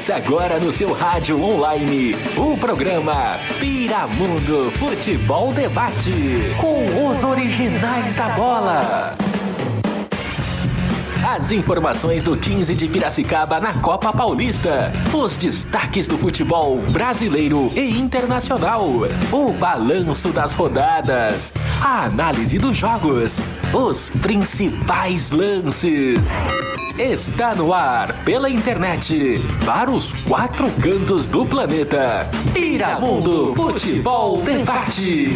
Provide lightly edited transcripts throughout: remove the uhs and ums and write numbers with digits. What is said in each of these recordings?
Começa agora no seu rádio online o programa Piramundo Futebol Debate com os originais da bola. As informações do 15 de Piracicaba na Copa Paulista, os destaques do futebol brasileiro e internacional, o balanço das rodadas, a análise dos jogos, os principais lances. Está no ar, pela internet, para os 4 cantos do planeta. Piramundo Futebol Debate.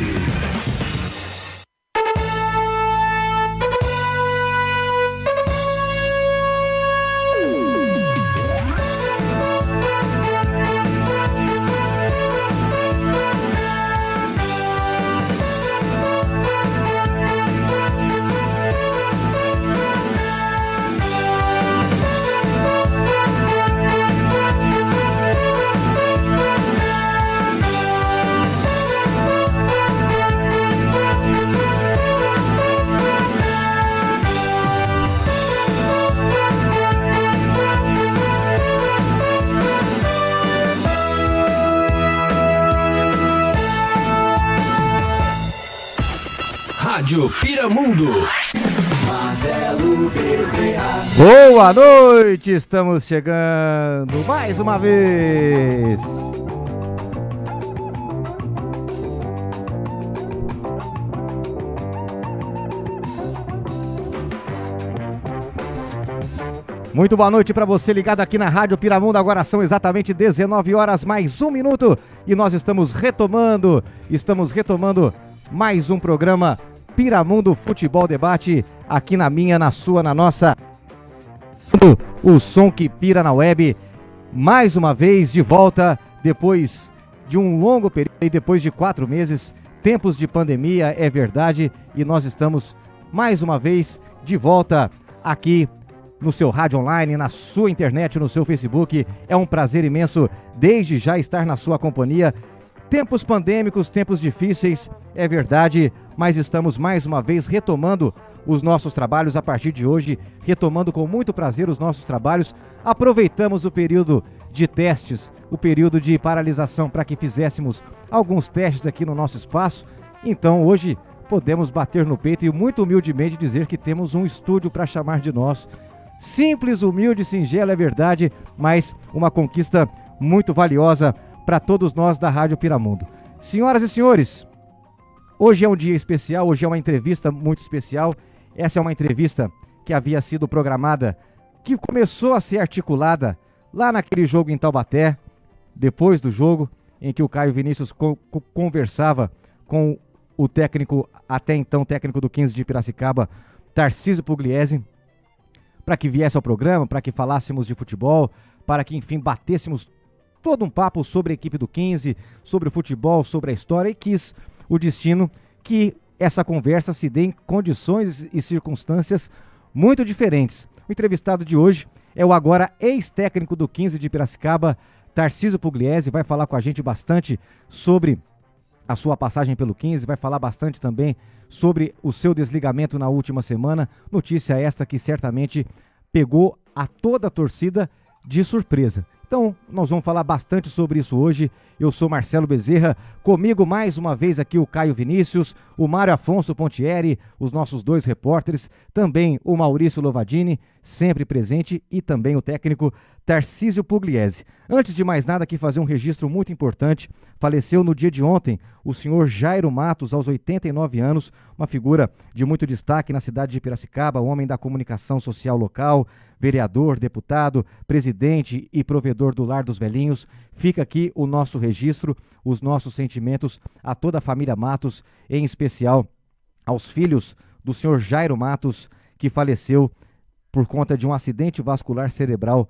Rádio Piramundo. Marcelo Bezerra. Boa noite, estamos chegando mais uma vez. Muito boa noite para você ligado aqui na Rádio Piramundo. Agora são exatamente 19 horas mais 1 minuto e nós estamos retomando mais um programa Piramundo Futebol Debate, aqui na minha, na sua, na nossa, o som que pira na web, mais uma vez de volta, depois de um longo período, e depois de 4 meses, tempos de pandemia, é verdade, e nós estamos mais uma vez de volta aqui no seu rádio online, na sua internet, no seu Facebook. É um prazer imenso desde já estar na sua companhia. Tempos pandêmicos, tempos difíceis, é verdade, mas estamos mais uma vez retomando os nossos trabalhos a partir de hoje, retomando com muito prazer os nossos trabalhos. Aproveitamos o período de testes, o período de paralisação para que fizéssemos alguns testes aqui no nosso espaço. Então hoje podemos bater no peito e muito humildemente dizer que temos um estúdio para chamar de nosso. Simples, humilde, singelo, é verdade, mas uma conquista muito valiosa para todos nós da Rádio Piramundo. Senhoras e senhores, hoje é um dia especial, hoje é uma entrevista muito especial. Essa é uma entrevista que havia sido programada, que começou a ser articulada lá naquele jogo em Taubaté, depois do jogo em que o Caio Vinícius conversava com o técnico, até então técnico do 15 de Piracicaba, Tarcísio Pugliese, para que viesse ao programa, para que falássemos de futebol, para que enfim batêssemos todo um papo sobre a equipe do 15, sobre o futebol, sobre a história, e quis o destino que essa conversa se dê em condições e circunstâncias muito diferentes. O entrevistado de hoje é o agora ex-técnico do 15 de Piracicaba, Tarcísio Pugliese, vai falar com a gente bastante sobre a sua passagem pelo 15, vai falar bastante também sobre o seu desligamento na última semana, notícia esta que certamente pegou a toda a torcida de surpresa. Então, nós vamos falar bastante sobre isso hoje. Eu sou Marcelo Bezerra, comigo mais uma vez aqui o Caio Vinícius, o Mário Afonso Pontieri, os nossos 2 repórteres, também o Maurício Lovadini, sempre presente, e também o técnico Tarcísio Pugliese. Antes de mais nada, aqui fazer um registro muito importante. Faleceu no dia de ontem o senhor Jairo Matos, aos 89 anos, uma figura de muito destaque na cidade de Piracicaba, homem da comunicação social local, vereador, deputado, presidente e provedor do Lar dos Velhinhos. Fica aqui o nosso registro, os nossos sentimentos a toda a família Matos, em especial aos filhos do senhor Jairo Matos, que faleceu por conta de um acidente vascular cerebral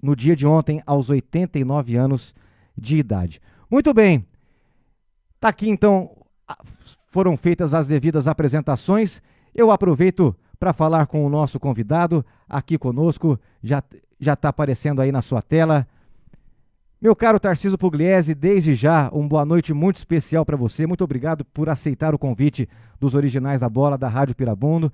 no dia de ontem, aos 89 anos de idade. Muito bem, tá aqui então, foram feitas as devidas apresentações. Eu aproveito para falar com o nosso convidado aqui conosco, já está aparecendo aí na sua tela. Meu caro Tarcísio Pugliese, desde já, uma boa noite muito especial para você. Muito obrigado por aceitar o convite dos originais da bola da Rádio Piramundo.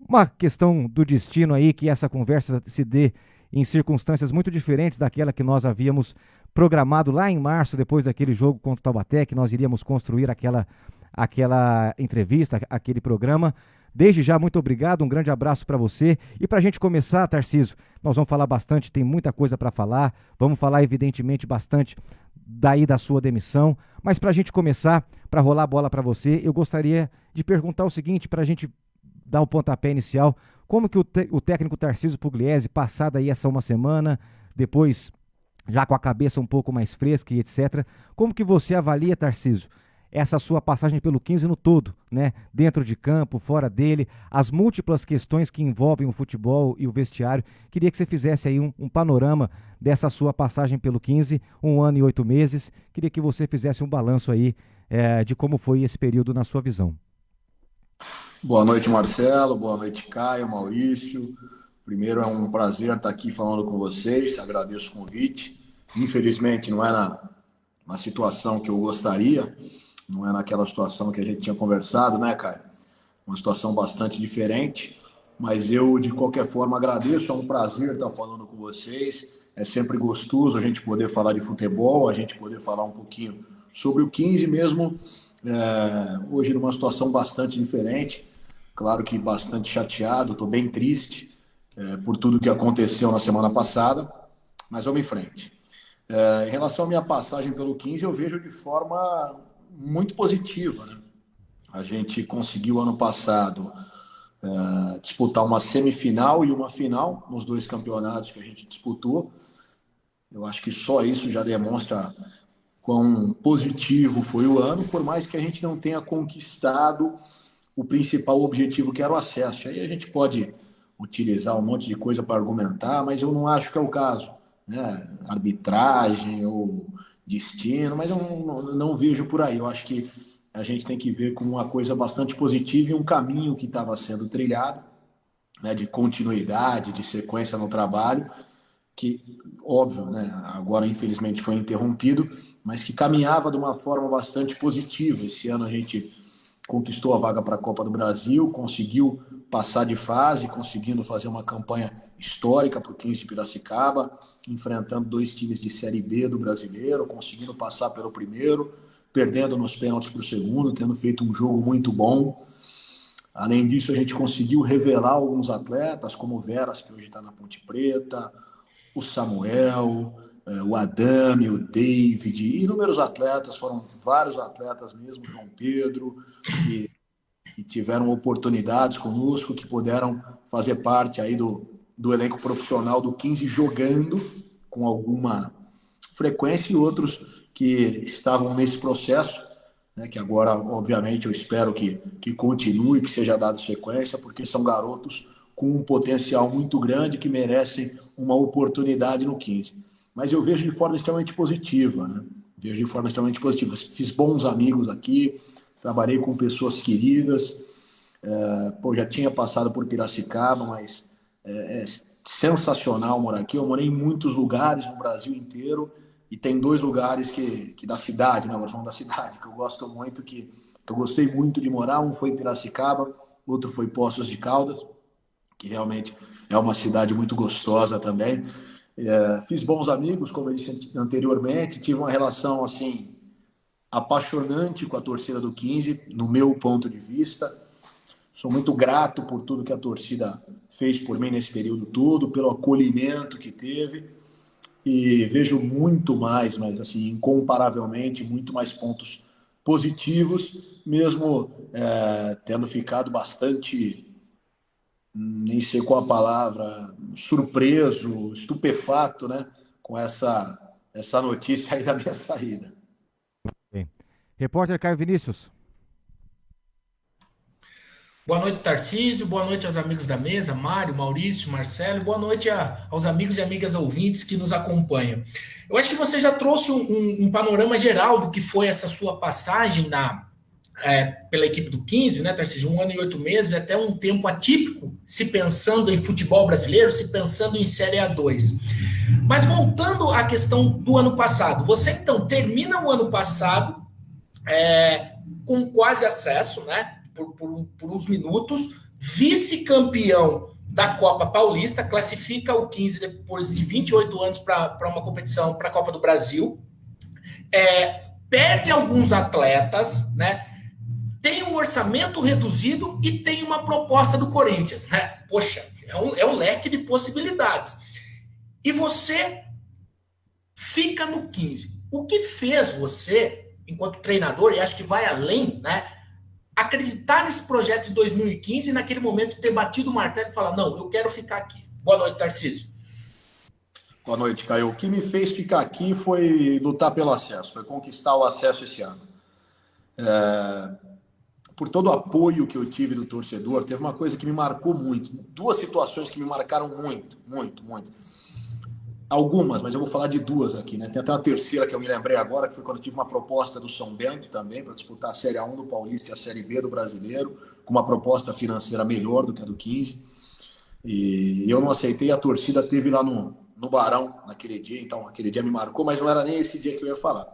Uma questão do destino aí, que essa conversa se dê em circunstâncias muito diferentes daquela que nós havíamos programado lá em março, depois daquele jogo contra o Taubaté, que nós iríamos construir aquela entrevista, aquele programa. Desde já, muito obrigado, um grande abraço para você. E para a gente começar, Tarcísio, nós vamos falar bastante, tem muita coisa para falar, vamos falar evidentemente bastante daí da sua demissão, mas para a gente começar, para rolar a bola para você, eu gostaria de perguntar o seguinte, para a gente dar o pontapé inicial, como que o técnico Tarcísio Pugliese, passada aí essa uma semana, depois já com a cabeça um pouco mais fresca e etc., como que você avalia, Tarcísio, essa sua passagem pelo 15 no todo, né? Dentro de campo, fora dele, as múltiplas questões que envolvem o futebol e o vestiário. Queria que você fizesse aí um panorama dessa sua passagem pelo 15, 1 ano e 8 meses. Queria que você fizesse um balanço aí de como foi esse período na sua visão. Boa noite, Marcelo. Boa noite, Caio, Maurício. Primeiro, é um prazer estar aqui falando com vocês. Agradeço o convite. Infelizmente, não é na situação que eu gostaria. Não é naquela situação que a gente tinha conversado, né, Caio? Uma situação bastante diferente. Mas eu, de qualquer forma, agradeço. É um prazer estar falando com vocês. É sempre gostoso a gente poder falar de futebol, a gente poder falar um pouquinho sobre o 15 mesmo. Hoje, numa situação bastante diferente. Claro que bastante chateado, estou bem triste por tudo que aconteceu na semana passada. Mas vamos em frente. Em relação à minha passagem pelo 15, eu vejo de forma muito positiva, né? A gente conseguiu ano passado disputar uma semifinal e uma final nos 2 campeonatos que a gente disputou. Eu acho que só isso já demonstra quão positivo foi o ano, por mais que a gente não tenha conquistado o principal objetivo, que era o acesso. Aí a gente pode utilizar um monte de coisa para argumentar, mas eu não acho que é o caso, né? Arbitragem ou destino, mas eu não vejo por aí. Eu acho que a gente tem que ver como uma coisa bastante positiva e um caminho que estava sendo trilhado, né, de continuidade, de sequência no trabalho, que, óbvio, né, agora infelizmente foi interrompido, mas que caminhava de uma forma bastante positiva. Esse ano a gente conquistou a vaga para a Copa do Brasil, conseguiu passar de fase, conseguindo fazer uma campanha histórica para o 15 de Piracicaba, enfrentando 2 times de Série B do Brasileiro, conseguindo passar pelo primeiro, perdendo nos pênaltis para o segundo, tendo feito um jogo muito bom. Além disso, a gente conseguiu revelar alguns atletas, como o Veras, que hoje está na Ponte Preta, o Samuel, o Adame, o David, e inúmeros atletas, foram vários atletas mesmo, João Pedro, que tiveram oportunidades conosco, que puderam fazer parte aí do elenco profissional do 15, jogando com alguma frequência, e outros que estavam nesse processo, né, que agora, obviamente, eu espero que continue, que seja dado sequência, porque são garotos com um potencial muito grande que merecem uma oportunidade no 15. Mas eu vejo de forma extremamente positiva, né? Vejo de forma extremamente positiva. Fiz bons amigos aqui, trabalhei com pessoas queridas, já tinha passado por Piracicaba, mas é sensacional morar aqui. Eu morei em muitos lugares no Brasil inteiro, e tem 2 lugares que da cidade, né? Agora falando da cidade, que eu gosto muito, que eu gostei muito de morar. Um foi Piracicaba, outro foi Poços de Caldas, que realmente é uma cidade muito gostosa também. Fiz bons amigos, como eu disse anteriormente, tive uma relação assim apaixonante com a torcida do 15, no meu ponto de vista. Sou muito grato por tudo que a torcida fez por mim nesse período todo, pelo acolhimento que teve, e vejo muito mais, mas assim, incomparavelmente, muito mais pontos positivos, mesmo tendo ficado bastante, nem sei qual a palavra, surpreso, estupefato, né, com essa notícia aí da minha saída. Bem. Repórter Caio Vinícius. Boa noite, Tarcísio. Boa noite aos amigos da mesa, Mário, Maurício, Marcelo. Boa noite aos amigos e amigas ouvintes que nos acompanham. Eu acho que você já trouxe um panorama geral do que foi essa sua passagem pela equipe do 15, né, Tarcísio? 1 ano e 8 meses, até um tempo atípico, se pensando em futebol brasileiro, se pensando em Série A2. Mas voltando à questão do ano passado, você então termina o ano passado com quase acesso, né? Por uns minutos, vice-campeão da Copa Paulista, classifica o 15 depois de 28 anos para uma competição, para a Copa do Brasil, perde alguns atletas, né? Tem um orçamento reduzido e tem uma proposta do Corinthians, né? Poxa, é um leque de possibilidades. E você fica no 15. O que fez você, enquanto treinador, e acho que vai além, né? Acreditar nesse projeto de 2015 e naquele momento ter batido o martelo e falar, não, eu quero ficar aqui. Boa noite, Tarcísio. Boa noite, Caio. O que me fez ficar aqui foi lutar pelo acesso, foi conquistar o acesso esse ano. Por todo o apoio que eu tive do torcedor, teve uma coisa que me marcou muito. Duas situações que me marcaram muito, muito, muito. Algumas, mas eu vou falar de duas aqui, né? Tem até uma terceira que eu me lembrei agora, que foi quando eu tive uma proposta do São Bento também, para disputar a Série A1 do Paulista e a Série B do Brasileiro, com uma proposta financeira melhor do que a do 15. E eu não aceitei, a torcida teve lá no Barão naquele dia, então aquele dia me marcou, mas não era nem esse dia que eu ia falar.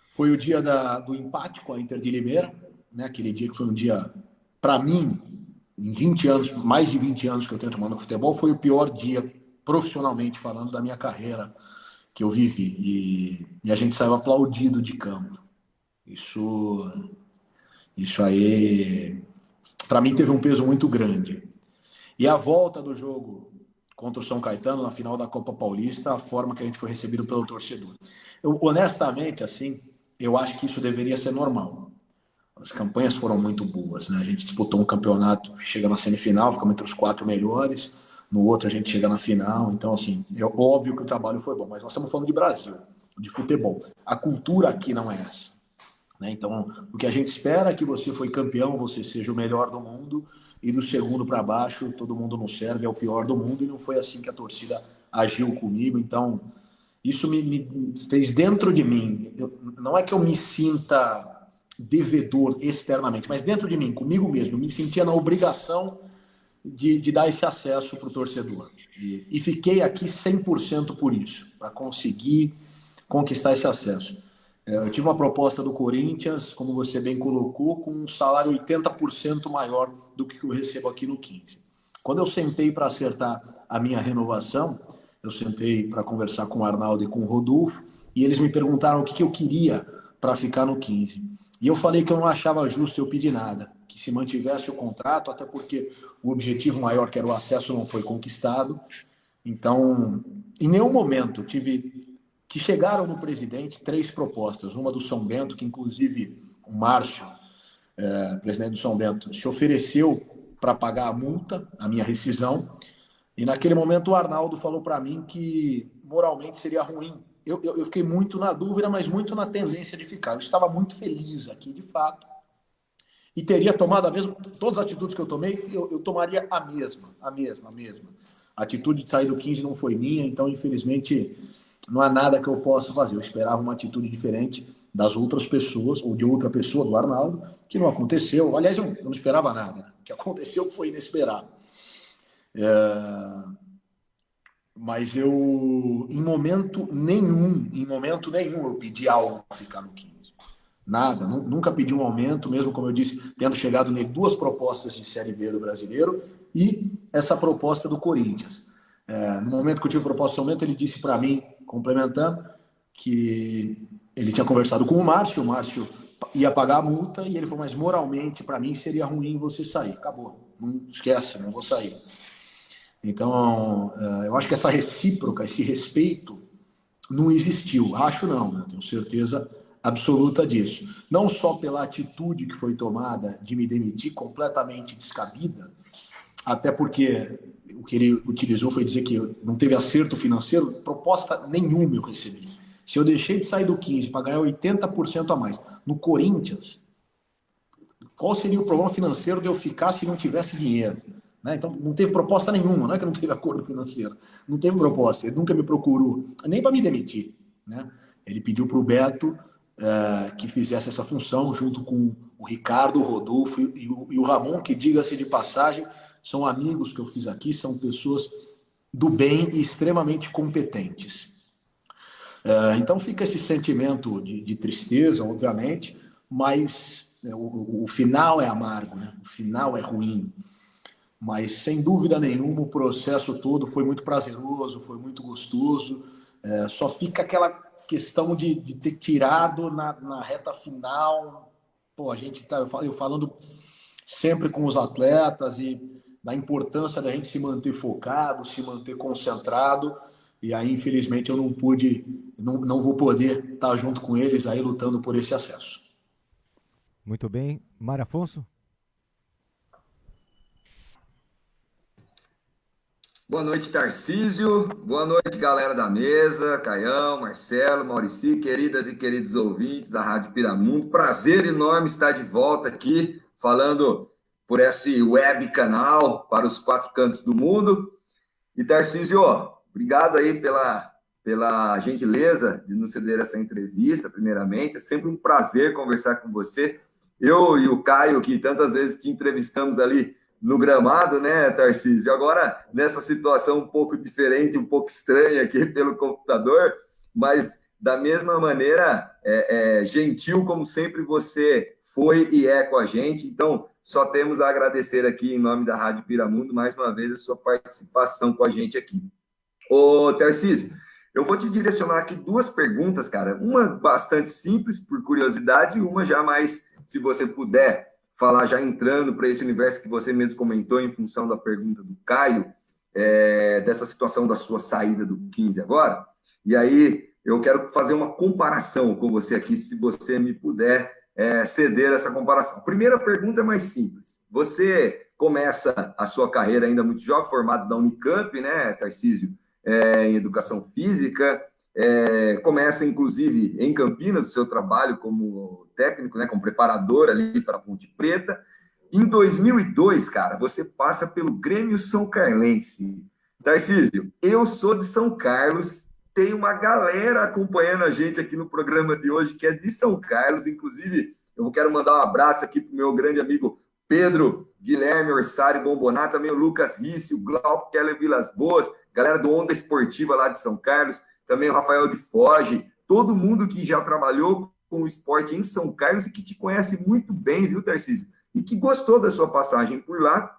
Foi o dia do empate com a Inter de Limeira, né? Aquele dia que foi um dia, para mim, em 20 anos, mais de 20 anos que eu tenho tomando futebol, foi o pior dia, profissionalmente falando, da minha carreira que eu vivi. E a gente saiu aplaudido de campo. Isso aí, para mim, teve um peso muito grande. E a volta do jogo contra o São Caetano, na final da Copa Paulista, a forma que a gente foi recebido pelo torcedor. Honestamente, assim, eu acho que isso deveria ser normal. As campanhas foram muito boas, né? A gente disputou um campeonato, chega na semifinal, ficamos entre os 4 melhores. No outro a gente chega na final, então assim, é óbvio que o trabalho foi bom, mas nós estamos falando de Brasil, de futebol. A cultura aqui não é essa, né? Então, o que a gente espera é que você foi campeão, você seja o melhor do mundo, e do segundo para baixo, todo mundo não serve, é o pior do mundo, e não foi assim que a torcida agiu comigo. Então, isso me fez dentro de mim, não é que eu me sinta devedor externamente, mas dentro de mim, comigo mesmo, eu me sentia na obrigação de dar esse acesso para o torcedor. E fiquei aqui 100% por isso, para conseguir conquistar esse acesso. Eu tive uma proposta do Corinthians, como você bem colocou, com um salário 80% maior do que eu recebo aqui no 15. Quando eu sentei para acertar a minha renovação, eu sentei para conversar com o Arnaldo e com o Rodolfo, e eles me perguntaram o que eu queria para ficar no 15. E eu falei que eu não achava justo eu pedir nada, que se mantivesse o contrato, até porque o objetivo maior, que era o acesso, não foi conquistado. Então, em nenhum momento que chegaram no presidente 3 propostas, uma do São Bento, que inclusive o Márcio, presidente do São Bento, se ofereceu para pagar a multa, a minha rescisão, e naquele momento o Arnaldo falou para mim que moralmente seria ruim. Eu fiquei muito na dúvida, mas muito na tendência de ficar. Eu estava muito feliz aqui, de fato, e teria tomado todas as atitudes que eu tomei, eu tomaria a mesma. A atitude de sair do 15 não foi minha, então, infelizmente, não há nada que eu possa fazer. Eu esperava uma atitude diferente das outras pessoas, ou de outra pessoa, do Arnaldo, que não aconteceu. Aliás, eu não esperava nada. O que aconteceu foi inesperado. Mas em momento nenhum, eu pedi algo para ficar no 15. Nada, nunca pedi um aumento, mesmo como eu disse, tendo chegado nele 2 propostas de Série B do Brasileiro e essa proposta do Corinthians. No momento que eu tive proposta de aumento, ele disse para mim, complementando, que ele tinha conversado com o Márcio ia pagar a multa, e ele falou, mas moralmente, para mim, seria ruim você sair. Acabou, não esquece, não vou sair. Então, eu acho que essa recíproca, esse respeito, não existiu. Acho não, né? Tenho certeza absoluta disso. Não só pela atitude que foi tomada de me demitir, completamente descabida, até porque o que ele utilizou foi dizer que não teve acerto financeiro, proposta nenhuma eu recebi. Se eu deixei de sair do 15 para ganhar 80% a mais no Corinthians, qual seria o problema financeiro de eu ficar se não tivesse dinheiro? Né? Então, não teve proposta nenhuma, não é que não teve acordo financeiro, não teve proposta, ele nunca me procurou, nem para me demitir. Né? Ele pediu para o Beto que fizesse essa função, junto com o Ricardo, o Rodolfo e o Ramon, que, diga-se de passagem, são amigos que eu fiz aqui, são pessoas do bem e extremamente competentes. Então fica esse sentimento de tristeza, obviamente, mas o final é amargo, né? O final é ruim. mas sem dúvida nenhuma o processo todo foi muito prazeroso, foi muito gostoso. Só fica aquela questão de ter tirado na reta final. Pô, a gente tá, eu falando sempre com os atletas e da importância da gente se manter focado, se manter concentrado. E aí, infelizmente, eu não pude, não vou poder estar junto com eles aí lutando por esse acesso. Muito bem. Mário Afonso? Boa noite, Tarcísio. Boa noite, galera da mesa. Caião, Marcelo, Maurici, queridas e queridos ouvintes da Rádio Piramundo. Prazer enorme estar de volta aqui, falando por esse web canal para os 4 cantos do mundo. E, Tarcísio, obrigado aí pela gentileza de nos ceder essa entrevista, primeiramente. É sempre um prazer conversar com você. Eu e o Caio, que tantas vezes te entrevistamos ali no gramado, né, Tarcísio? Agora, nessa situação um pouco diferente, um pouco estranha aqui pelo computador, mas da mesma maneira, gentil como sempre você foi e é com a gente. Então, só temos a agradecer aqui em nome da Rádio Piramundo, mais uma vez, a sua participação com a gente aqui. Ô, Tarcísio, eu vou te direcionar aqui 2 perguntas, cara. Uma bastante simples, por curiosidade, e uma já mais, se você puder falar, já entrando para esse universo que você mesmo comentou em função da pergunta do Caio, dessa situação da sua saída do 15 agora. E aí, eu quero fazer uma comparação com você aqui, se você me puder ceder essa comparação. A primeira pergunta é mais simples. Você começa a sua carreira ainda muito jovem, formado da Unicamp, né, Tarcísio, em Educação Física, começa, inclusive, em Campinas, o seu trabalho como técnico, né, como preparador ali para a Ponte Preta. Em 2002, cara, você passa pelo Grêmio São Carlense. Tarcísio, eu sou de São Carlos, tem uma galera acompanhando a gente aqui no programa de hoje que é de São Carlos. Inclusive, eu quero mandar um abraço aqui para o meu grande amigo Pedro Guilherme Orsari Bomboná, também o Lucas Risse, o Glauco Keller Vilas Boas, galera do Onda Esportiva lá de São Carlos, também o Rafael de Foge, todo mundo que já trabalhou com o esporte em São Carlos e que te conhece muito bem, viu, Tarcísio? E que gostou da sua passagem por lá,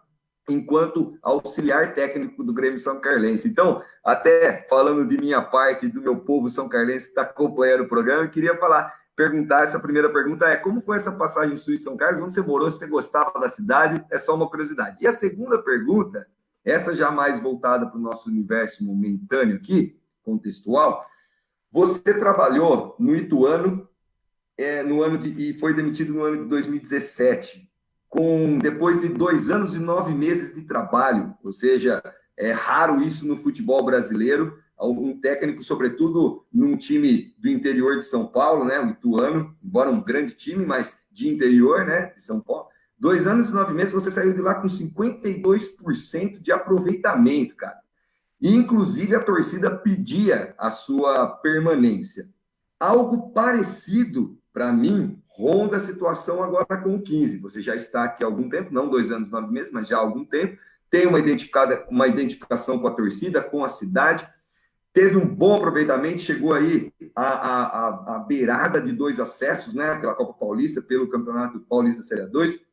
enquanto auxiliar técnico do Grêmio São Carlense. Então, até falando de minha parte, do meu povo são carlense que está acompanhando o programa, eu queria perguntar, essa primeira pergunta como foi essa passagem sua em São Carlos? Onde você morou? Se você gostava da cidade? É só uma curiosidade. E a segunda pergunta, essa já mais voltada para o nosso universo momentâneo aqui, contextual, você trabalhou no Ituano e foi demitido no ano de 2017, depois de 2 anos e 9 meses de trabalho, ou seja, é raro isso no futebol brasileiro, um técnico, sobretudo, num time do interior de São Paulo, né, o Ituano, embora um grande time, mas de interior, né, de São Paulo. 2 anos e 9 meses, você saiu de lá com 52% de aproveitamento, cara. E, inclusive, a torcida pedia a sua permanência. Algo parecido, para mim, ronda a situação agora com o 15. Você já está aqui há algum tempo, não 2 anos e 9 meses, mas já há algum tempo. Tem uma identificação com a torcida, com a cidade. Teve um bom aproveitamento, chegou aí a beirada de 2 acessos, né, pela Copa Paulista, pelo Campeonato Paulista Série 2.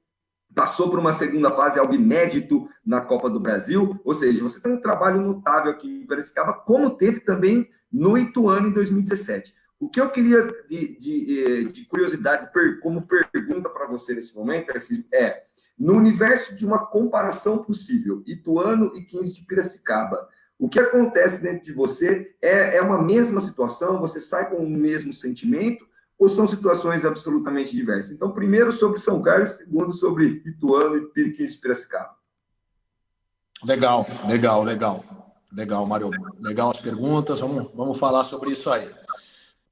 Passou por uma segunda fase, algo inédito na Copa do Brasil, ou seja, você tem um trabalho notável aqui em Piracicaba, como teve também no Ituano em 2017. O que eu queria de curiosidade, como pergunta para você nesse momento, no universo de uma comparação possível, Ituano e 15 de Piracicaba, o que acontece dentro de você é uma mesma situação? Você sai com o mesmo sentimento? Ou são situações absolutamente diversas? Então, primeiro sobre São Carlos, segundo sobre Ituano e 15 de Piracicaba. Legal, Mário. Legal as perguntas, vamos falar sobre isso aí.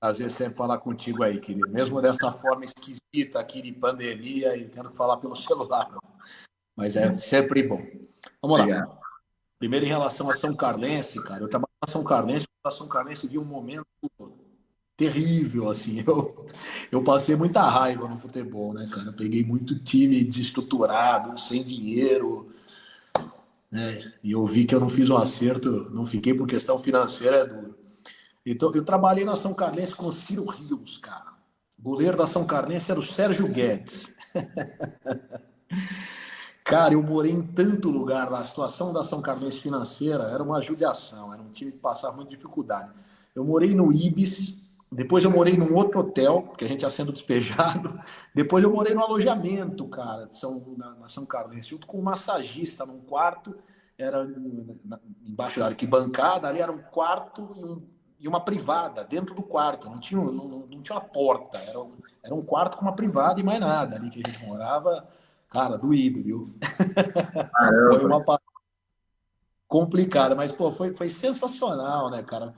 Prazer sempre falar contigo aí, querido. Mesmo dessa forma esquisita aqui de pandemia e tendo que falar pelo celular. Mas é sempre bom. Vamos lá. Obrigado. Primeiro, em relação a São Carlense, cara. Eu trabalho na São Carlense, a São Carlense viu um momento terrível, assim. Eu passei muita raiva no futebol, né, cara? Eu peguei muito time desestruturado, sem dinheiro, né? E eu vi que eu não fiz um acerto, não fiquei por questão financeira, é duro. Então, eu trabalhei na São Carlense com o Ciro Rios, cara. O goleiro da São Carlense era o Sérgio Guedes. Cara, eu morei em tanto lugar lá. A situação da São Cardense financeira era uma judiação. Era um time que passava muita dificuldade. Eu morei no Ibis, depois eu morei num outro hotel, porque a gente ia sendo despejado. Depois eu morei no alojamento, cara, na São Cardense, junto com um massagista num quarto. Era embaixo da arquibancada, ali era um quarto e uma privada dentro do quarto. Não tinha uma porta. Era um quarto com uma privada e mais nada ali que a gente morava. Cara, doído, viu? Foi uma parada complicada, mas, pô, foi sensacional, né, cara?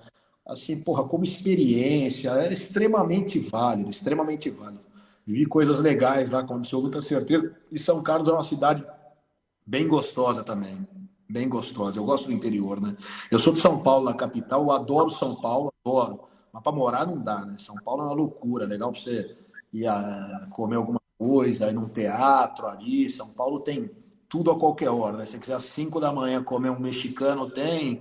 Assim, porra, como experiência, é extremamente válido, extremamente válido. Vivi coisas legais lá, com absoluta certeza. E São Carlos é uma cidade bem gostosa também, bem gostosa. Eu gosto do interior, né? Eu sou de São Paulo, na capital, eu adoro São Paulo, adoro. Mas para morar não dá, né? São Paulo é uma loucura, legal para você ir comer alguma coisa, ir num teatro ali. São Paulo tem tudo a qualquer hora, né? Se você quiser às 5 da manhã comer um mexicano, tem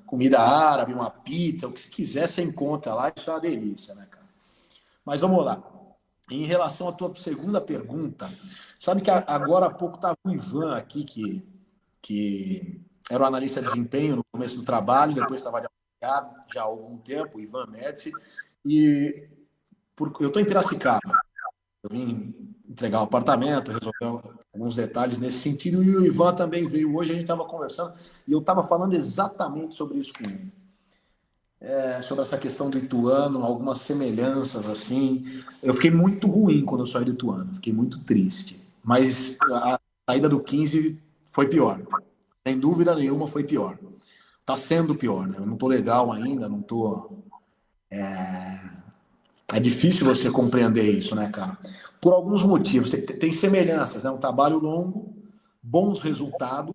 comida árabe, uma pizza, o que você quiser você encontra lá, isso é uma delícia, né, cara? Mas vamos lá. Em relação à tua segunda pergunta, sabe que agora há pouco estava o Ivan aqui, que era o analista de desempenho no começo do trabalho, depois estava de apoiado já há algum tempo, o Ivan Médici, e eu estou em Piracicaba. Eu vim entregar o apartamento, resolver alguns detalhes nesse sentido, e o Ivan também veio hoje, a gente estava conversando, e eu estava falando exatamente sobre isso com ele. Sobre essa questão do Ituano, algumas semelhanças, assim. Eu fiquei muito ruim quando eu saí do Ituano, fiquei muito triste. Mas a saída do 15 foi pior. Sem dúvida nenhuma foi pior. Tá sendo pior, né? Eu não tô legal ainda, não tô... É difícil você compreender isso, né, cara? Por alguns motivos. Tem semelhanças, né? Um trabalho longo, bons resultados,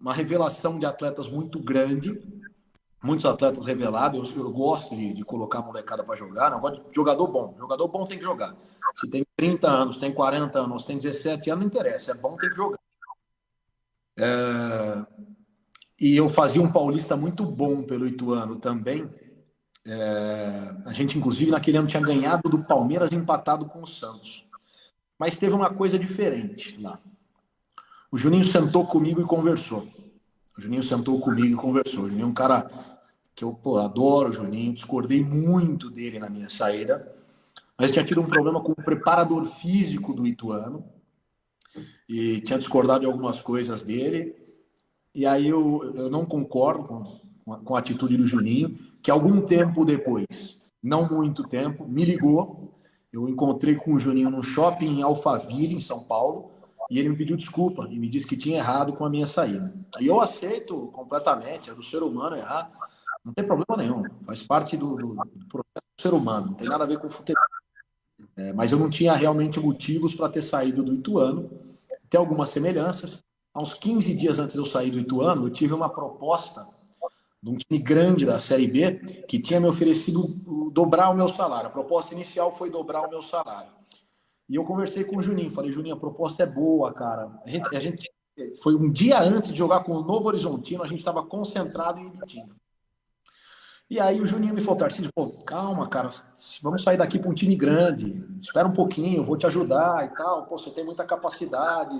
uma revelação de atletas muito grande, muitos atletas revelados. Eu gosto de colocar a molecada para jogar, não gosto de jogador bom. Jogador bom tem que jogar. Se tem 30 anos, tem 40 anos, tem 17 anos, não interessa. É bom, tem que jogar. E eu fazia um paulista muito bom pelo Ituano também. A gente, inclusive, naquele ano tinha ganhado do Palmeiras, empatado com o Santos. Mas teve uma coisa diferente lá. O Juninho sentou comigo e conversou. O Juninho é um cara que eu adoro, o Juninho. Discordei muito dele na minha saída. Mas tinha tido um problema com o preparador físico do Ituano. E tinha discordado de algumas coisas dele. E aí eu não concordo com a atitude do Juninho, que algum tempo depois, não muito tempo, me ligou. Eu encontrei com o Juninho no shopping em Alphaville, em São Paulo, e ele me pediu desculpa e me disse que tinha errado com a minha saída. E eu aceito completamente, é do ser humano errar, não tem problema nenhum, faz parte do processo do ser humano, não tem nada a ver com futebol. Mas eu não tinha realmente motivos para ter saído do Ituano. Tem algumas semelhanças. Há uns 15 dias antes de eu sair do Ituano, eu tive uma proposta de um time grande da Série B que tinha me oferecido dobrar o meu salário. A proposta inicial foi dobrar o meu salário. E eu conversei com o Juninho, falei, Juninho, a proposta é boa, cara. A gente foi um dia antes de jogar com o Novo Horizontino, a gente estava concentrado em Ibitinga. E aí o Juninho me falou, Tarcísio, calma, cara, vamos sair daqui para um time grande, espera um pouquinho, eu vou te ajudar e tal, você tem muita capacidade,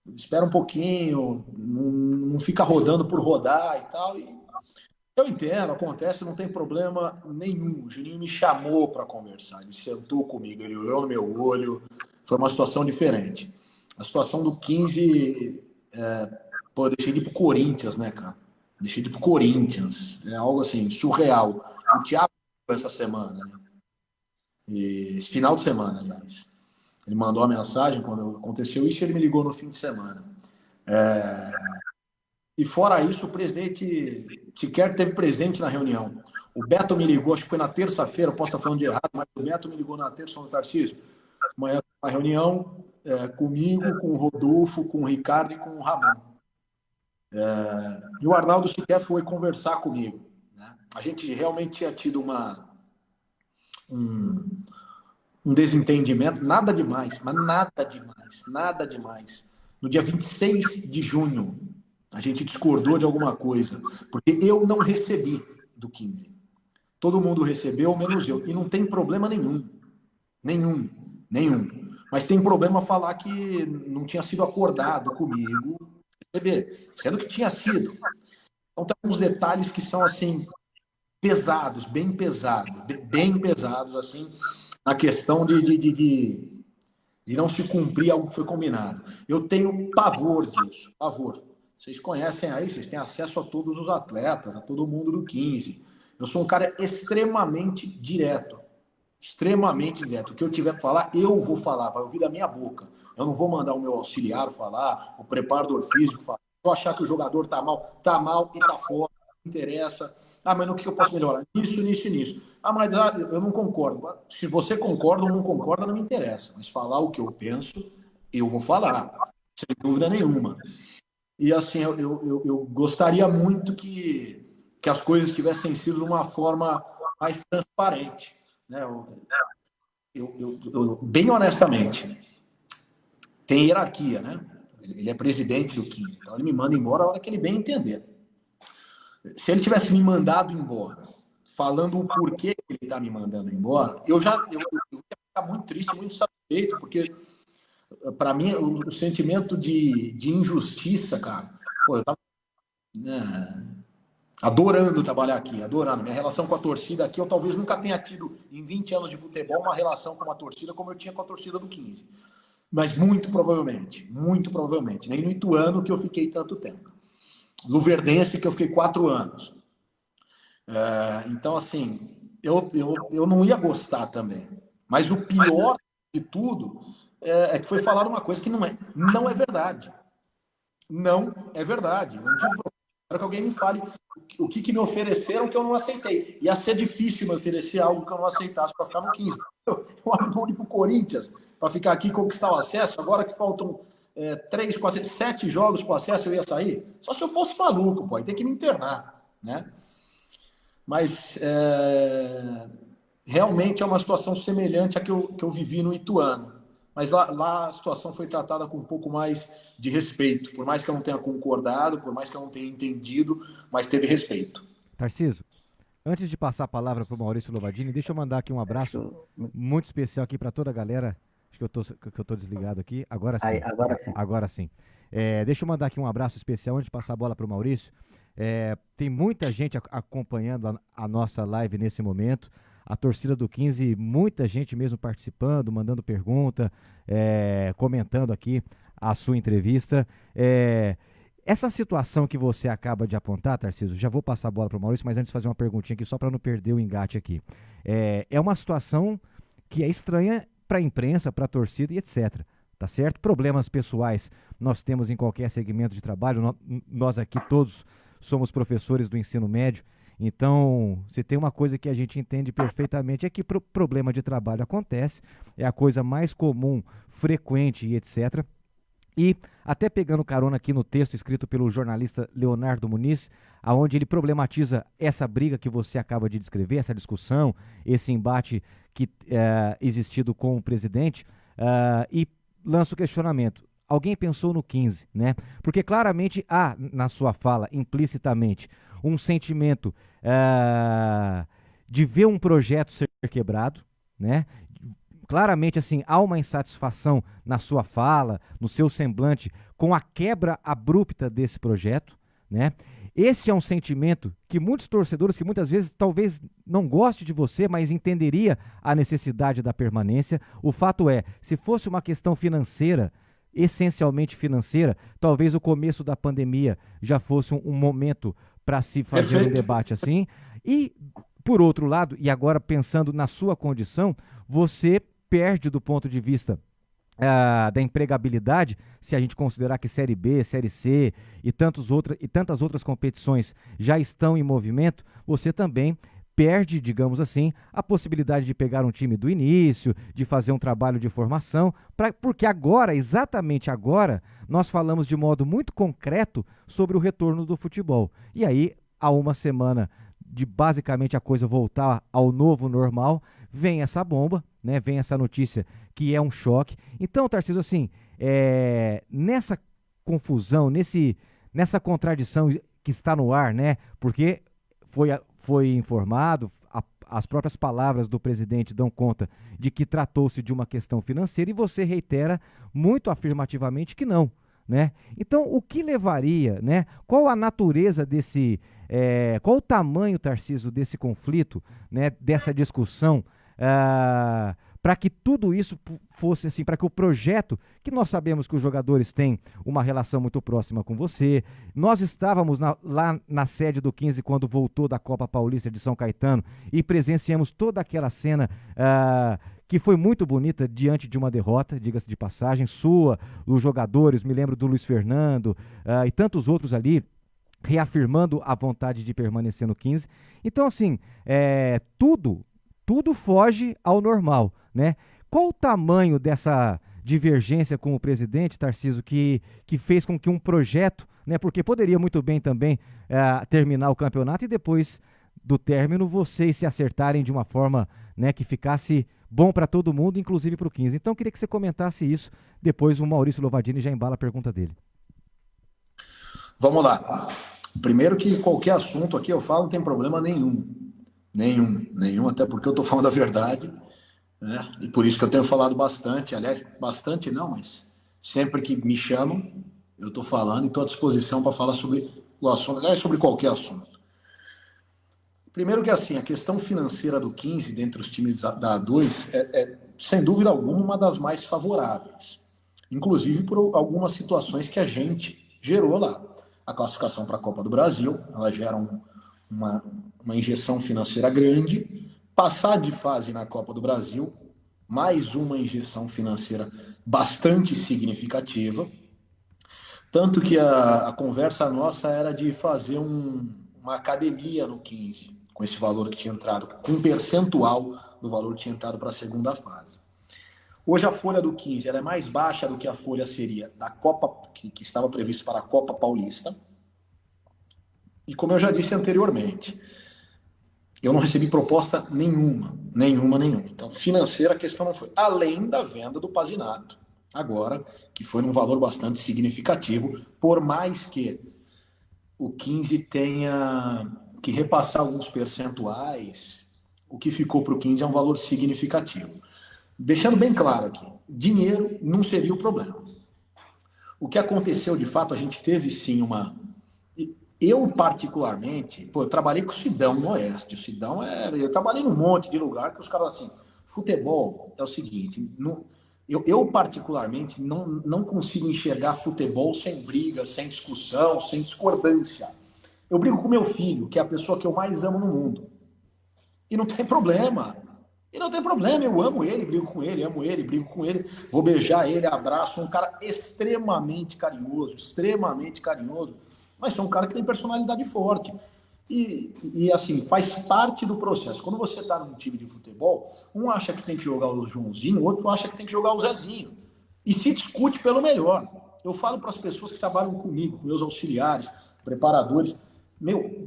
espera um pouquinho, não fica rodando por rodar e tal. E eu entendo, acontece, não tem problema nenhum. O Juninho me chamou para conversar, ele sentou comigo, ele olhou no meu olho, foi uma situação diferente. A situação do 15, eu deixei ele pro Corinthians, né, cara? Deixei ele pro Corinthians, é algo assim, surreal. O Thiago essa semana, né? E esse final de semana, aliás. Ele mandou uma mensagem quando aconteceu isso, ele me ligou no fim de semana. E fora isso, o presidente sequer teve presente na reunião. O Beto me ligou, acho que foi na terça-feira, posso estar falando de errado, mas o Beto me ligou na terça no Tarcísio. Amanhã uma reunião comigo, com o Rodolfo, com o Ricardo e com o Ramon. E o Arnaldo sequer foi conversar comigo, né? A gente realmente tinha tido um desentendimento, nada demais, mas nada demais. No dia 26 de junho, a gente discordou de alguma coisa, porque eu não recebi do 15. Todo mundo recebeu, menos eu. E não tem problema nenhum. Mas Mas tem problema falar que não tinha sido acordado comigo, sendo que tinha sido. Então tem uns detalhes que são assim pesados, bem pesados assim, na questão de não se cumprir algo que foi combinado. Eu tenho pavor disso, pavor. Vocês conhecem aí, vocês têm acesso a todos os atletas, a todo mundo do 15. Eu sou um cara extremamente direto. Extremamente direto. O que eu tiver para falar, eu vou falar, vai ouvir da minha boca. Eu não vou mandar o meu auxiliar falar, o preparador físico falar. Se eu achar que o jogador tá mal e tá fora, não interessa. Mas no que eu posso melhorar? Nisso. Mas eu não concordo. Se você concorda ou não concorda, não me interessa. Mas falar o que eu penso, eu vou falar. Sem dúvida nenhuma. E assim, eu gostaria muito que as coisas tivessem sido de uma forma mais transparente. Né? Bem honestamente, tem hierarquia, né? Ele é presidente do 15, então ele me manda embora a hora que ele bem entender. Se ele tivesse me mandado embora, falando o porquê que ele está me mandando embora, eu ia ficar muito triste, muito satisfeito, porque para mim o sentimento de injustiça, cara, eu tava adorando trabalhar aqui, adorando. Minha relação com a torcida aqui, eu talvez nunca tenha tido, em 20 anos de futebol, uma relação com uma torcida como eu tinha com a torcida do 15. Mas muito provavelmente. Nem no Ituano, que eu fiquei tanto tempo. Luverdense, que eu fiquei 4 anos. Então, assim, eu não ia gostar também. Mas o pior de tudo é que foi falar uma coisa que não é verdade. Não é verdade. Eu não tive problema. Quero que alguém me fale o que me ofereceram que eu não aceitei. Ia ser difícil me oferecer algo que eu não aceitasse para ficar no 15. Eu abro para o Corinthians para ficar aqui e conquistar o acesso. Agora que faltam 3, 4, 7 jogos para o acesso, eu ia sair. Só se eu fosse maluco, pô, aí tem que me internar, né? Mas realmente é uma situação semelhante à que eu vivi no Ituano. Mas lá a situação foi tratada com um pouco mais de respeito. Por mais que eu não tenha concordado, por mais que eu não tenha entendido, mas teve respeito. Tarcísio, antes de passar a palavra para o Maurício Lovadini, deixa eu mandar aqui um abraço muito especial aqui para toda a galera. Acho que eu tô desligado aqui. Agora sim. Agora sim. Deixa eu mandar aqui um abraço especial antes de passar a bola para o Maurício. Tem muita gente acompanhando a nossa live nesse momento. A torcida do 15, muita gente mesmo participando, mandando pergunta, comentando aqui a sua entrevista. Essa situação que você acaba de apontar, Tarcísio, já vou passar a bola para o Maurício, mas antes fazer uma perguntinha aqui, só para não perder o engate aqui. É uma situação que é estranha para a imprensa, para a torcida e etc. Tá certo? Problemas pessoais nós temos em qualquer segmento de trabalho, nós aqui todos somos professores do ensino médio. Então, se tem uma coisa que a gente entende perfeitamente é que problema de trabalho acontece, é a coisa mais comum, frequente e etc. E até pegando carona aqui no texto escrito pelo jornalista Leonardo Muniz, aonde ele problematiza essa briga que você acaba de descrever, essa discussão, esse embate que existido com o presidente, e lança o questionamento. Alguém pensou no 15, né? Porque claramente há na sua fala, implicitamente, um sentimento de ver um projeto ser quebrado, né? Claramente, assim, há uma insatisfação na sua fala, no seu semblante, com a quebra abrupta desse projeto, né? Esse é um sentimento que muitos torcedores, que muitas vezes talvez não goste de você, mas entenderia a necessidade da permanência. O fato é, se fosse uma questão financeira, essencialmente financeira, talvez o começo da pandemia já fosse um momento para se fazer um debate assim. E, por outro lado, e agora pensando na sua condição, você perde do ponto de vista da empregabilidade, se a gente considerar que Série B, Série C e tantas outras competições já estão em movimento, você também perde, digamos assim, a possibilidade de pegar um time do início, de fazer um trabalho de formação, porque agora, exatamente agora, nós falamos de modo muito concreto sobre o retorno do futebol. E aí, há uma semana de basicamente a coisa voltar ao novo normal, vem essa bomba, né? Vem essa notícia que é um choque. Então, Tarcísio, assim, nessa confusão, nessa contradição que está no ar, né? Porque foi informado, as próprias palavras do presidente dão conta de que tratou-se de uma questão financeira e você reitera muito afirmativamente que não, né? Então, o que levaria, né? Qual a natureza desse, qual o tamanho, Tarcísio, desse conflito, né? Dessa discussão, para que tudo isso fosse assim, para que o projeto, que nós sabemos que os jogadores têm uma relação muito próxima com você, nós estávamos lá na sede do 15 quando voltou da Copa Paulista de São Caetano e presenciamos toda aquela cena que foi muito bonita diante de uma derrota, diga-se de passagem, sua, os jogadores, me lembro do Luiz Fernando e tantos outros ali, reafirmando a vontade de permanecer no 15. Então, assim, tudo foge ao normal, né? Qual o tamanho dessa divergência com o presidente, Tarcísio, que fez com que um projeto, né? Porque poderia muito bem também terminar o campeonato e depois do término vocês se acertarem de uma forma, né, que ficasse bom para todo mundo, inclusive para o 15. Então, eu queria que você comentasse isso. Depois o Maurício Lovadini já embala a pergunta dele. Vamos lá. Primeiro que qualquer assunto aqui eu falo não tem problema nenhum. Nenhum, até porque eu estou falando a verdade, né? E por isso que eu tenho falado bastante, aliás, bastante não, mas sempre que me chamam, eu estou falando e estou à disposição para falar sobre o assunto, aliás, sobre qualquer assunto. Primeiro que assim, a questão financeira do 15, dentre os times da A2, é sem dúvida alguma, uma das mais favoráveis, inclusive por algumas situações que a gente gerou lá. A classificação para a Copa do Brasil, ela gera uma injeção financeira grande, passar de fase na Copa do Brasil, mais uma injeção financeira bastante significativa, tanto que a conversa nossa era de fazer uma academia no 15, com esse valor que tinha entrado, com um percentual do valor que tinha entrado para a segunda fase. Hoje a folha do 15 ela é mais baixa do que a folha seria da Copa, que estava previsto para a Copa Paulista. E como eu já disse anteriormente, eu não recebi proposta nenhuma. Então, financeira a questão não foi. Além da venda do Pazinato, agora, que foi num valor bastante significativo, por mais que o 15 tenha que repassar alguns percentuais, o que ficou para o 15 é um valor significativo. Deixando bem claro aqui, dinheiro não seria o problema. O que aconteceu, de fato, a gente teve sim Eu, particularmente, eu trabalhei com o Sidão no Oeste. O Sidão eu trabalhei num monte de lugar que os caras assim, futebol é o seguinte, eu particularmente não consigo enxergar futebol sem briga, sem discussão, sem discordância. Eu brigo com meu filho, que é a pessoa que eu mais amo no mundo. E não tem problema. Eu amo ele, brigo com ele, amo ele, brigo com ele, vou beijar ele, abraço, um cara extremamente carinhoso, mas é um cara que tem personalidade forte. E assim, faz parte do processo. Quando você está num time de futebol, um acha que tem que jogar o Joãozinho, o outro acha que tem que jogar o Zezinho. E se discute pelo melhor. Eu falo para as pessoas que trabalham comigo, com meus auxiliares, preparadores,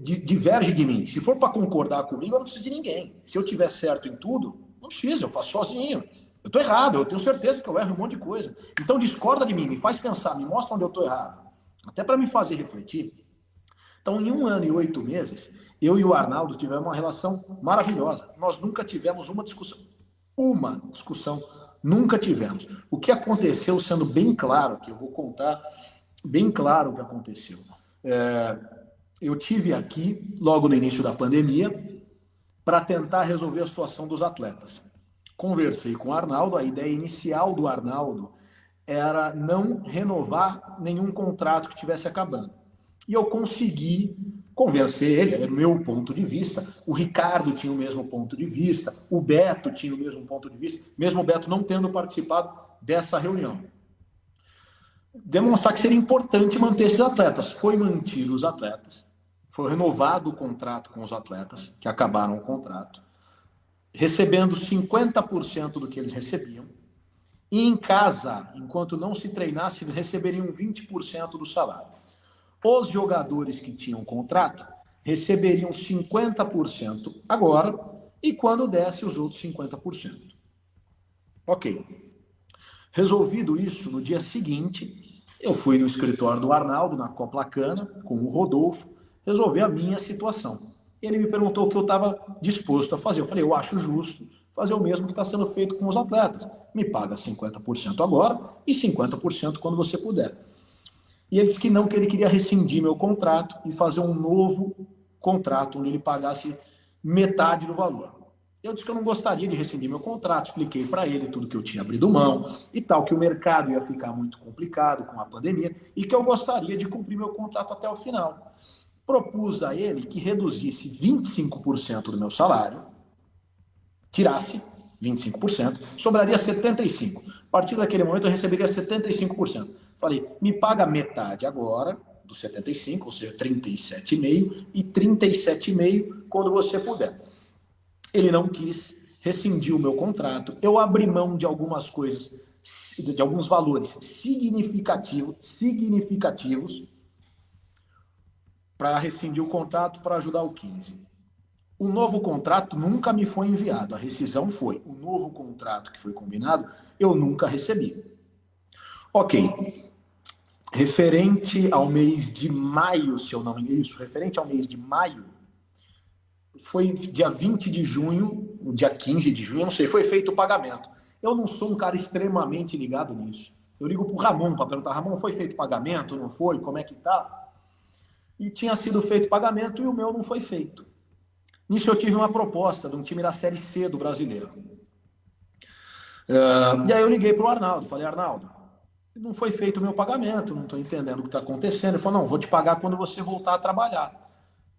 diverge de mim. Se for para concordar comigo, eu não preciso de ninguém. Se eu tiver certo em tudo, não precisa, eu faço sozinho. Eu estou errado, eu tenho certeza que eu erro um monte de coisa. Então discorda de mim, me faz pensar, me mostra onde eu estou errado. Até para me fazer refletir. Então, em 1 ano e 8 meses, eu e o Arnaldo tivemos uma relação maravilhosa. Nós nunca tivemos uma discussão. Nunca tivemos. O que aconteceu, sendo bem claro, que eu vou contar bem claro o que aconteceu. Eu tive aqui, logo no início da pandemia, para tentar resolver a situação dos atletas. Conversei com o Arnaldo, a ideia inicial do Arnaldo era não renovar nenhum contrato que estivesse acabando. E eu consegui convencer ele, era o meu ponto de vista, o Ricardo tinha o mesmo ponto de vista, o Beto tinha o mesmo ponto de vista, mesmo o Beto não tendo participado dessa reunião. Demonstrar que seria importante manter esses atletas. Foi mantido os atletas, foi renovado o contrato com os atletas, que acabaram o contrato, recebendo 50% do que eles recebiam, e em casa, enquanto não se treinasse, eles receberiam 20% do salário. Os jogadores que tinham contrato receberiam 50% agora, e quando desse, os outros 50%. Ok. Resolvido isso, no dia seguinte, eu fui no escritório do Arnaldo, na Coplacana, com o Rodolfo, resolver a minha situação. Ele me perguntou o que eu estava disposto a fazer. Eu falei, eu acho justo fazer o mesmo que está sendo feito com os atletas. Me paga 50% agora e 50% quando você puder. E ele disse que não, que ele queria rescindir meu contrato e fazer um novo contrato onde ele pagasse metade do valor. Eu disse que eu não gostaria de rescindir meu contrato, expliquei para ele tudo que eu tinha abrido mão e tal, que o mercado ia ficar muito complicado com a pandemia e que eu gostaria de cumprir meu contrato até o final. Propus a ele que reduzisse 25% do meu salário, tirasse 25%, sobraria 75%. A partir daquele momento eu receberia 75%. Falei, me paga metade agora, dos 75%, ou seja, 37,5%, e 37,5% quando você puder. Ele não quis, rescindiu o meu contrato, eu abri mão de algumas coisas, de alguns valores significativos, para rescindir o contrato para ajudar o 15. O novo contrato nunca me foi enviado, a rescisão foi. O novo contrato que foi combinado, eu nunca recebi. Ok. Referente ao mês de maio, se eu não me engano, referente ao mês de maio, foi dia 20 de junho, dia 15 de junho, não sei, foi feito o pagamento. Eu não sou um cara extremamente ligado nisso. Eu ligo pro Ramon para perguntar, Ramon, foi feito o pagamento? Não foi? Como é que tá? E tinha sido feito o pagamento e o meu não foi feito. Nisso eu tive uma proposta de um time da Série C do Brasileiro. E aí eu liguei pro Arnaldo, falei, Arnaldo, não foi feito o meu pagamento, não estou entendendo o que está acontecendo. Ele falou, não, vou te pagar quando você voltar a trabalhar.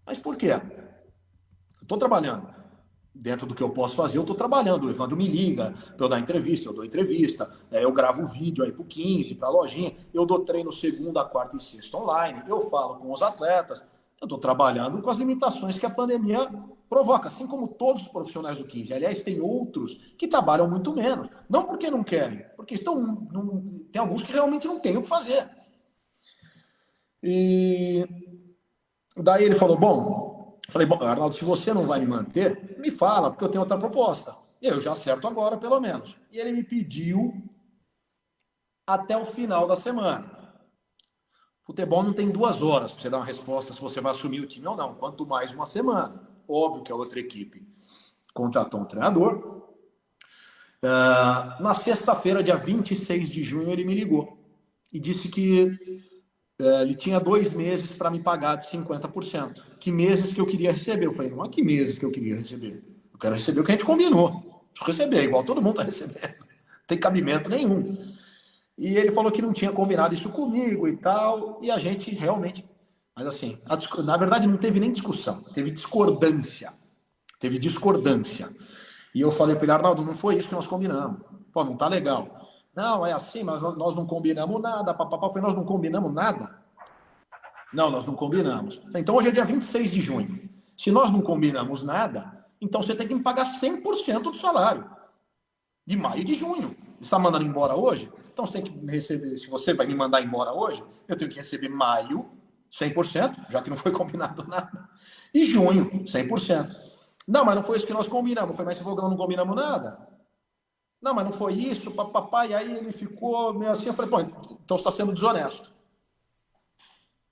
Mas por quê? Eu estou trabalhando. Dentro do que eu posso fazer, eu estou trabalhando. O Evandro me liga para eu dar entrevista, eu dou entrevista. Eu gravo vídeo aí para o 15, para a lojinha. Eu dou treino segunda, quarta e sexta online. Eu falo com os atletas. Eu estou trabalhando com as limitações que a pandemia provoca, assim como todos os profissionais do 15. Aliás, tem outros que trabalham muito menos. Não porque não querem, porque tem alguns que realmente não têm o que fazer. E daí ele falou, eu falei, Arnaldo, se você não vai me manter, me fala, porque eu tenho outra proposta. E eu já acerto agora, pelo menos. E ele me pediu até o final da semana. Futebol não tem 2 horas para você dar uma resposta se você vai assumir o time ou não, quanto mais uma semana. Óbvio que a outra equipe contratou um treinador. Na sexta-feira, dia 26 de junho, ele me ligou e disse que ele tinha 2 meses para me pagar de 50%. Que meses que eu queria receber? Eu falei, não é que meses que eu queria receber. Eu quero receber o que a gente combinou. Preciso receber, igual todo mundo está recebendo. Não tem cabimento nenhum. E ele falou que não tinha combinado isso comigo e tal, e a gente realmente... Mas assim, na verdade não teve nem discussão, teve discordância. E eu falei para ele, Arnaldo, não foi isso que nós combinamos. Pô, não tá legal. Não, é assim, mas nós não combinamos nada. Papapá, foi, nós não combinamos nada? Não, nós não combinamos. Então hoje é dia 26 de junho. Se nós não combinamos nada, então você tem que me pagar 100% do salário. De maio e de junho. Você está mandando embora hoje? Então você tem que receber, se você vai me mandar embora hoje, eu tenho que receber maio, 100%, já que não foi combinado nada. E junho, 100%. Não, mas não foi isso que nós combinamos. Foi, mas você falou que nós não combinamos nada? Não, mas não foi isso, papapá. E aí ele ficou meio assim. Eu falei, pô, então você está sendo desonesto.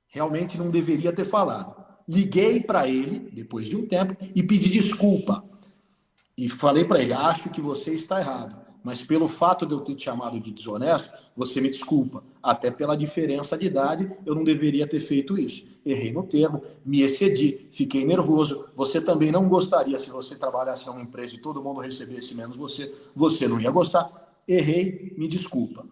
Realmente não deveria ter falado. Liguei para ele, depois de um tempo, e pedi desculpa. E falei para ele, acho que você está errado. Mas pelo fato de eu ter te chamado de desonesto, você me desculpa. Até pela diferença de idade, eu não deveria ter feito isso. Errei no termo, me excedi, fiquei nervoso. Você também não gostaria, se você trabalhasse numa empresa e todo mundo recebesse menos você não ia gostar. Errei, me desculpa.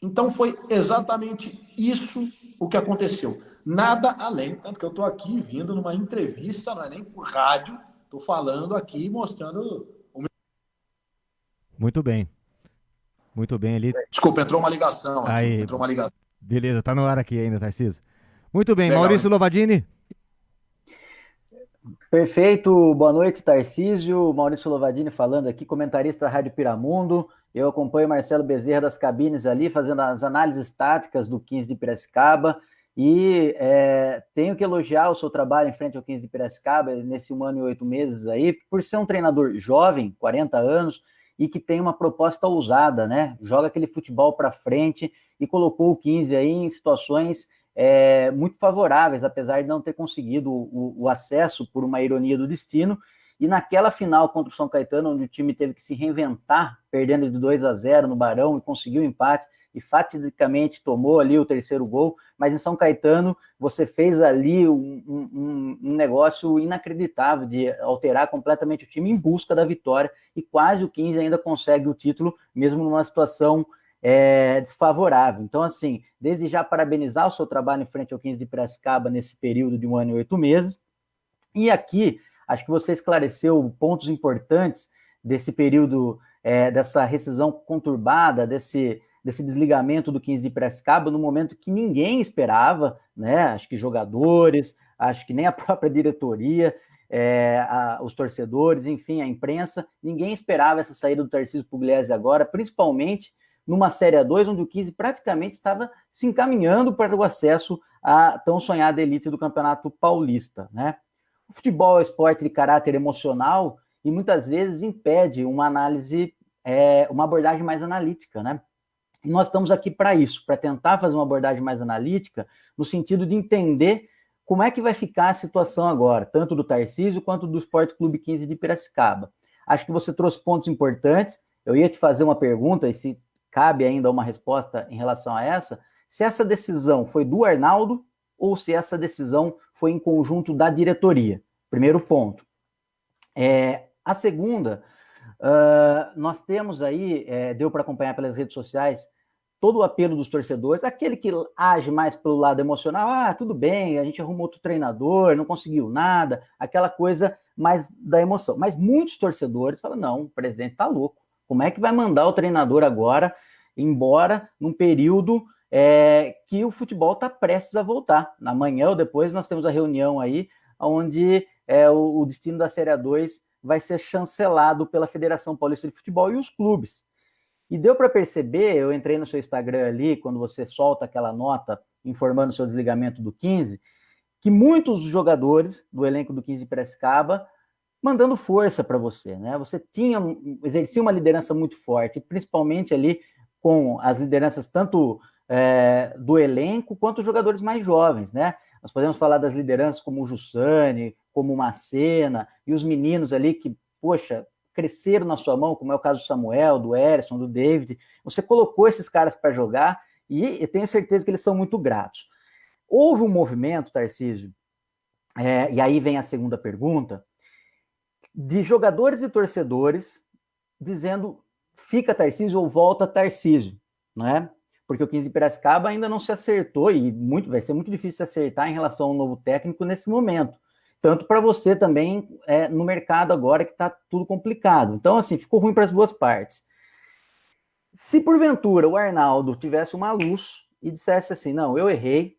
Então foi exatamente isso o que aconteceu. Nada além, tanto que eu estou aqui vindo numa entrevista, não é nem por rádio, estou falando aqui, mostrando... Muito bem. Muito bem ali. Desculpa, entrou uma ligação aqui. Aí, entrou uma ligação. Beleza, tá no ar aqui ainda, Tarcísio. Muito bem, Legal, Maurício Lovadini. Perfeito, boa noite, Tarcísio. Maurício Lovadini falando aqui, comentarista da Rádio Piramundo. Eu acompanho o Marcelo Bezerra das cabines ali, fazendo as análises táticas do 15 de Piracicaba. E tenho que elogiar o seu trabalho em frente ao 15 de Piracicaba, nesse 1 ano e 8 meses aí, por ser um treinador jovem, 40 anos, e que tem uma proposta ousada, né? Joga aquele futebol para frente e colocou o 15 aí em situações muito favoráveis, apesar de não ter conseguido o acesso por uma ironia do destino. E naquela final contra o São Caetano, onde o time teve que se reinventar, perdendo de 2-0 no Barão e conseguiu o empate, e fatidicamente tomou ali o terceiro gol, mas em São Caetano você fez ali um negócio inacreditável de alterar completamente o time em busca da vitória, e quase o 15 ainda consegue o título, mesmo numa situação desfavorável. Então, assim, desde já parabenizar o seu trabalho em frente ao 15 de Piracicaba nesse período de 1 ano e 8 meses, e aqui acho que você esclareceu pontos importantes desse período, dessa rescisão conturbada, desse desligamento do 15 de Piracicaba, no momento que ninguém esperava, né? Acho que jogadores, acho que nem a própria diretoria, os torcedores, enfim, a imprensa, ninguém esperava essa saída do Tarcísio Pugliese agora, principalmente numa Série A2, onde o 15 praticamente estava se encaminhando para o acesso à tão sonhada elite do Campeonato Paulista, né? O futebol é um esporte de caráter emocional e muitas vezes impede uma análise, uma abordagem mais analítica, né? E nós estamos aqui para isso, para tentar fazer uma abordagem mais analítica, no sentido de entender como é que vai ficar a situação agora, tanto do Tarcísio quanto do Sport Clube 15 de Piracicaba. Acho que você trouxe pontos importantes. Eu ia te fazer uma pergunta, e se cabe ainda uma resposta em relação a essa, se essa decisão foi do Arnaldo ou se essa decisão foi em conjunto da diretoria. Primeiro ponto. A segunda, nós temos aí, deu para acompanhar pelas redes sociais, todo o apelo dos torcedores, aquele que age mais pelo lado emocional, tudo bem, a gente arrumou outro treinador, não conseguiu nada, aquela coisa mais da emoção. Mas muitos torcedores falam, não, o presidente está louco, como é que vai mandar o treinador agora embora num período que o futebol está prestes a voltar? Amanhã ou depois nós temos a reunião aí, onde o destino da Série A2 vai ser chancelado pela Federação Paulista de Futebol e os clubes. E deu para perceber, eu entrei no seu Instagram ali, quando você solta aquela nota informando o seu desligamento do 15, que muitos jogadores do elenco do 15 de Piracicaba mandando força para você, né? Você exercia uma liderança muito forte, principalmente ali com as lideranças tanto do elenco quanto os jogadores mais jovens, né? Nós podemos falar das lideranças como o Jussani, como o Macena, e os meninos ali que, poxa, cresceram na sua mão, como é o caso do Samuel, do Erison, do David. Você colocou esses caras para jogar e eu tenho certeza que eles são muito gratos. Houve um movimento, Tarcísio, e aí vem a segunda pergunta, de jogadores e torcedores dizendo fica Tarcísio ou volta Tarcísio, né? Porque o 15 de Piracicaba ainda não se acertou e vai ser muito difícil se acertar em relação ao novo técnico nesse momento. Tanto para você também no mercado agora que está tudo complicado. Então, assim, ficou ruim para as duas partes. Se porventura o Arnaldo tivesse uma luz e dissesse assim, não, eu errei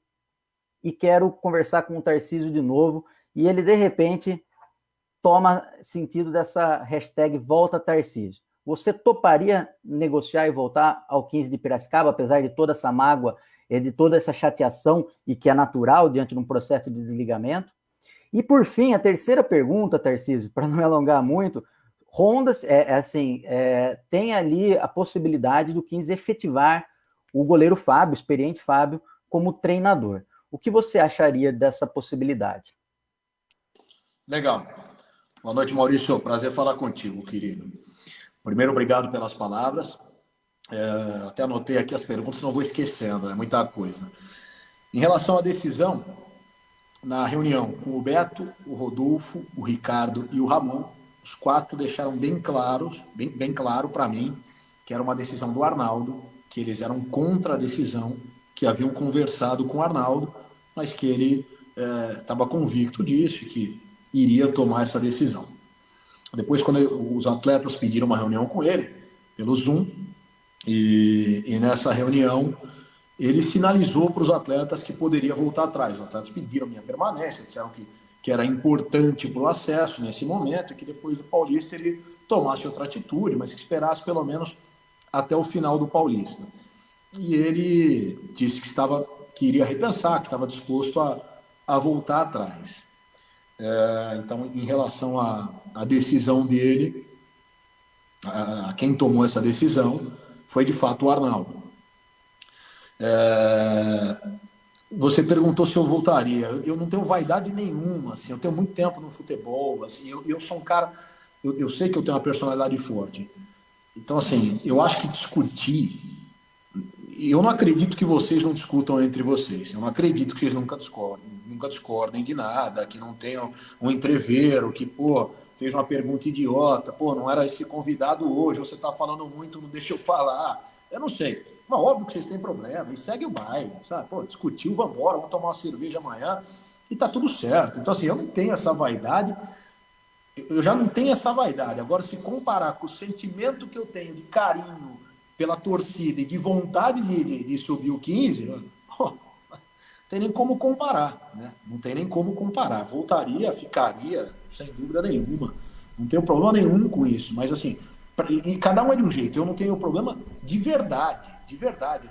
e quero conversar com o Tarcísio de novo, e ele de repente toma sentido dessa hashtag volta Tarcísio, você toparia negociar e voltar ao 15 de Piracicaba, apesar de toda essa mágoa, de toda essa chateação e que é natural diante de um processo de desligamento? E, por fim, a terceira pergunta, Tarcísio, para não me alongar muito, Honda tem ali a possibilidade do 15 efetivar o goleiro Fábio, o experiente Fábio, como treinador. O que você acharia dessa possibilidade? Legal. Boa noite, Maurício. Prazer falar contigo, querido. Primeiro, obrigado pelas palavras. Até anotei aqui as perguntas, não vou esquecendo, é muita coisa. Em relação à decisão, na reunião com o Beto, o Rodolfo, o Ricardo e o Ramon, os quatro deixaram bem claro para mim que era uma decisão do Arnaldo, que eles eram contra a decisão, que haviam conversado com o Arnaldo, mas que ele estava convicto disso e que iria tomar essa decisão. Depois, quando os atletas pediram uma reunião com ele, pelo Zoom, e nessa reunião ele sinalizou para os atletas que poderia voltar atrás. Os atletas pediram minha permanência, disseram que era importante para o acesso nesse momento, e que depois do Paulista ele tomasse outra atitude, mas que esperasse pelo menos até o final do Paulista. E ele disse que iria repensar, que estava disposto a voltar atrás. Então, em relação à decisão dele, a quem tomou essa decisão foi de fato o Arnaldo. Você perguntou se eu voltaria. Eu não tenho vaidade nenhuma, assim. Eu tenho muito tempo no futebol, assim. Eu sou um cara... Eu sei que eu tenho uma personalidade forte. Então, assim, eu acho que discutir... Eu não acredito que vocês não discutam entre vocês. Eu não acredito que vocês nunca discordem de nada, que não tenham um entrevero, que, fez uma pergunta idiota, não era esse convidado hoje, ou você está falando muito, não deixa eu falar. Eu não sei. Mas óbvio que vocês têm problema, e segue o baile, sabe? Discutiu, vamos embora, vamos tomar uma cerveja amanhã, e tá tudo certo. Então, assim, eu não tenho essa vaidade, eu já não tenho essa vaidade. Agora, se comparar com o sentimento que eu tenho de carinho pela torcida e de vontade de subir o 15, não tem nem como comparar, né? Não tem nem como comparar. Voltaria, ficaria, sem dúvida nenhuma. Não tenho problema nenhum com isso, mas assim, e cada um é de um jeito. Eu não tenho problema de verdade.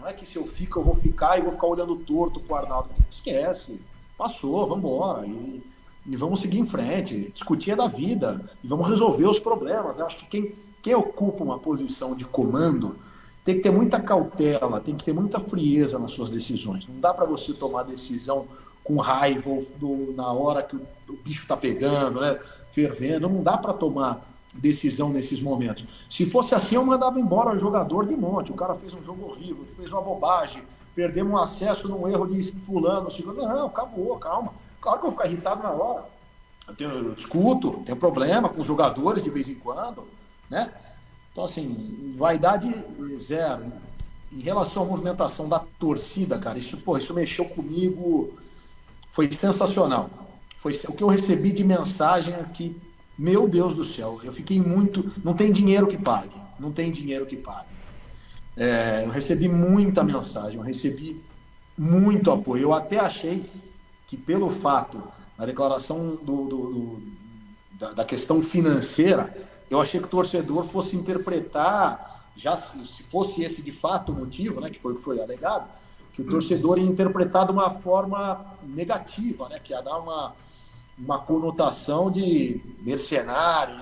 Não é que se eu fico, eu vou ficar e vou ficar olhando torto pro Arnaldo. Esquece. Passou, vamos embora. E vamos seguir em frente. Discutir é da vida. E vamos resolver os problemas, né? Acho que quem ocupa uma posição de comando tem que ter muita cautela, tem que ter muita frieza nas suas decisões. Não dá para você tomar decisão com raiva na hora que o bicho está pegando, né, fervendo. Não dá para tomar decisão nesses momentos. Se fosse assim, eu mandava embora o jogador de monte. O cara fez um jogo horrível, fez uma bobagem, perdemos um acesso num erro de fulano. Não, acabou, calma. Claro que eu vou ficar irritado na hora. Eu discuto, tenho problema com os jogadores de vez em quando, né? Então, assim, vaidade zero. Em relação à movimentação da torcida, cara, isso mexeu comigo, foi sensacional. Foi o que eu recebi de mensagem aqui, meu Deus do céu, eu fiquei muito... Não tem dinheiro que pague. Eu recebi muita mensagem, eu recebi muito apoio. Eu até achei que pelo fato da declaração da questão financeira, eu achei que o torcedor fosse interpretar, já se fosse esse de fato o motivo, né, que foi o que foi alegado, que o torcedor ia interpretar de uma forma negativa, né, que ia dar uma conotação de mercenário,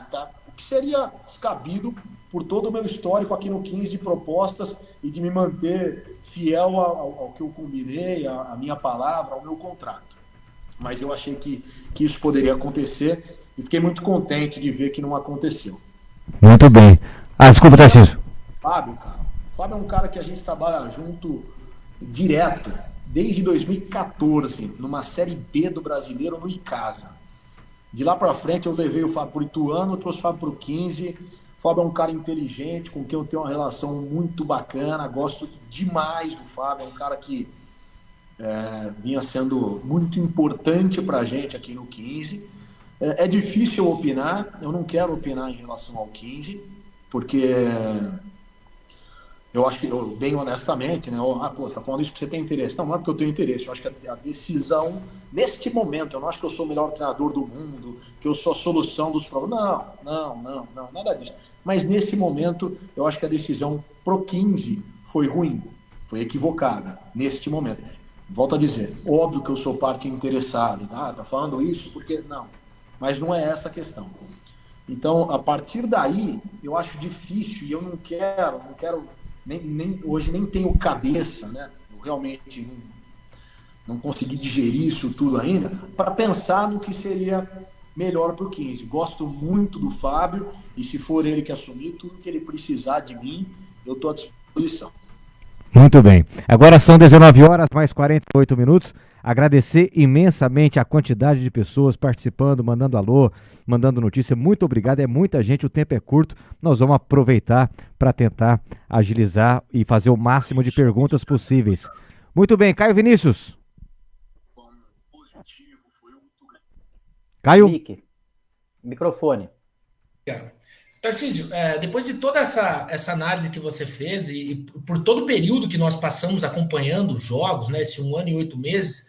o que seria descabido por todo o meu histórico aqui no 15 de propostas e de me manter fiel ao que eu combinei, à minha palavra, ao meu contrato. Mas eu achei que isso poderia acontecer e fiquei muito contente de ver que não aconteceu. Muito bem. Desculpa, Tarcísio. Fábio, cara. Fábio é um cara que a gente trabalha junto direto, desde 2014, numa Série B do Brasileiro no Icasa. De lá para frente eu levei o Fábio pro Ituano, trouxe o Fábio pro 15. O Fábio é um cara inteligente, com quem eu tenho uma relação muito bacana, gosto demais do Fábio, é um cara que vinha sendo muito importante pra gente aqui no 15. É difícil eu opinar, eu não quero opinar em relação ao 15, porque eu acho que, bem honestamente, né? Você tá falando isso porque você tem interesse. Não é porque eu tenho interesse, eu acho que a decisão, neste momento, eu não acho que eu sou o melhor treinador do mundo, que eu sou a solução dos problemas. Não, nada disso. Mas nesse momento, eu acho que a decisão pro 15 foi ruim, foi equivocada, neste momento. Volto a dizer, óbvio que eu sou parte interessada, tá falando isso porque... Não, mas não é essa a questão. Então, a partir daí, eu acho difícil e eu não quero hoje nem tenho cabeça, né? Eu realmente não consegui digerir isso tudo ainda, para pensar no que seria melhor para o 15. Gosto muito do Fábio e se for ele que assumir, tudo que ele precisar de mim, eu estou à disposição. Muito bem. Agora são 19 horas mais 48 minutos. Agradecer imensamente a quantidade de pessoas participando, mandando alô, mandando notícia. Muito obrigado, é muita gente, o tempo é curto. Nós vamos aproveitar para tentar agilizar e fazer o máximo de perguntas possíveis. Muito bem, Caio Vinícius. Caio? Microfone. Tarcísio, depois de toda essa análise que você fez e por todo o período que nós passamos acompanhando os jogos, né, esse 1 ano e 8 meses,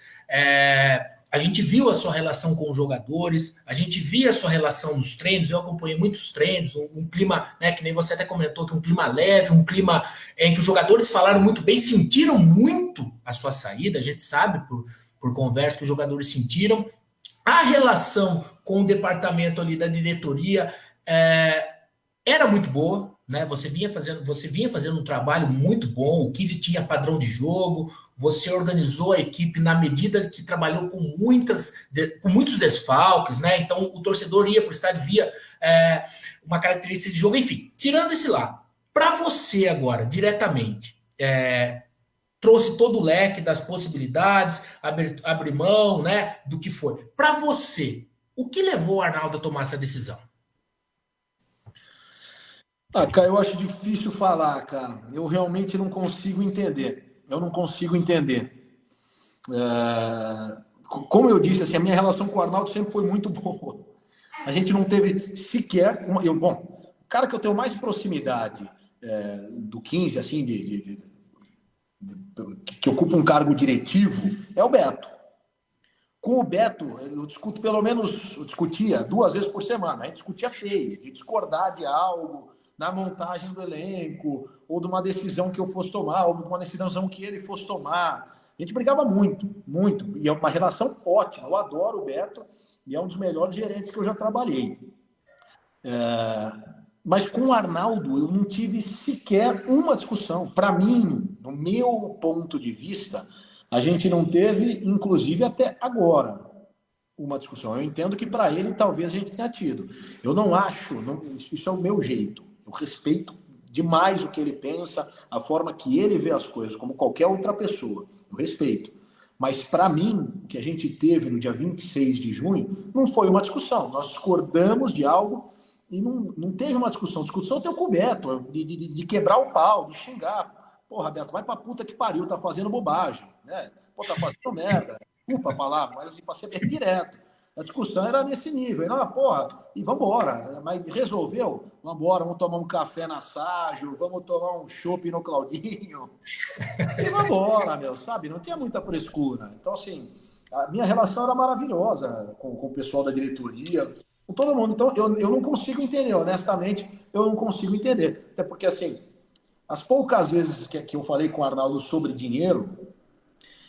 a gente viu a sua relação com os jogadores, a gente via a sua relação nos treinos, eu acompanhei muitos treinos, um clima, né, que nem você até comentou, que um clima leve, um clima em que os jogadores falaram muito bem, sentiram muito a sua saída, a gente sabe por conversa que os jogadores sentiram. A relação com o departamento ali da diretoria, era muito boa, né? Você vinha fazendo um trabalho muito bom, o 15 tinha padrão de jogo, você organizou a equipe na medida que trabalhou com muitos desfalques, né? Então o torcedor ia para o estádio, via uma característica de jogo, enfim, tirando esse lado. Para você agora, diretamente, trouxe todo o leque das possibilidades, abrir mão, né, do que foi. Para você, o que levou o Arnaldo a tomar essa decisão? Cara, eu acho difícil falar, cara. Eu realmente não consigo entender. Eu não consigo entender. Como eu disse, assim, a minha relação com o Arnaldo sempre foi muito boa. A gente não teve sequer... o cara que eu tenho mais proximidade do 15, assim, que ocupa um cargo diretivo, é o Beto. Com o Beto, eu discutia 2 vezes por semana. A gente discutia feio, de discordar de algo, na montagem do elenco, ou de uma decisão que eu fosse tomar, ou de uma decisão que ele fosse tomar. A gente brigava muito, muito. E é uma relação ótima. Eu adoro o Beto e é um dos melhores gerentes que eu já trabalhei. Mas com o Arnaldo, eu não tive sequer uma discussão. Para mim, no meu ponto de vista, a gente não teve, inclusive até agora, uma discussão. Eu entendo que para ele talvez a gente tenha tido. Eu não acho, isso é o meu jeito. Eu respeito demais o que ele pensa, a forma que ele vê as coisas, como qualquer outra pessoa. Eu respeito. Mas para mim, o que a gente teve no dia 26 de junho, não foi uma discussão. Nós discordamos de algo e não teve uma discussão. Discussão tem o coberto, de quebrar o pau, de xingar. Porra, Beto, vai pra puta que pariu, tá fazendo bobagem, né? Pô, tá fazendo merda. Desculpa a palavra, mas assim, pra ser bem direto. A discussão era nesse nível. E vambora. Mas resolveu? Vambora, vamos tomar um café na Ságio, vamos tomar um chopp no Claudinho. E vambora, sabe? Não tinha muita frescura. Então, assim, a minha relação era maravilhosa com o pessoal da diretoria, com todo mundo. Então, eu não consigo entender, honestamente, eu não consigo entender. Até porque, assim, as poucas vezes que eu falei com o Arnaldo sobre dinheiro,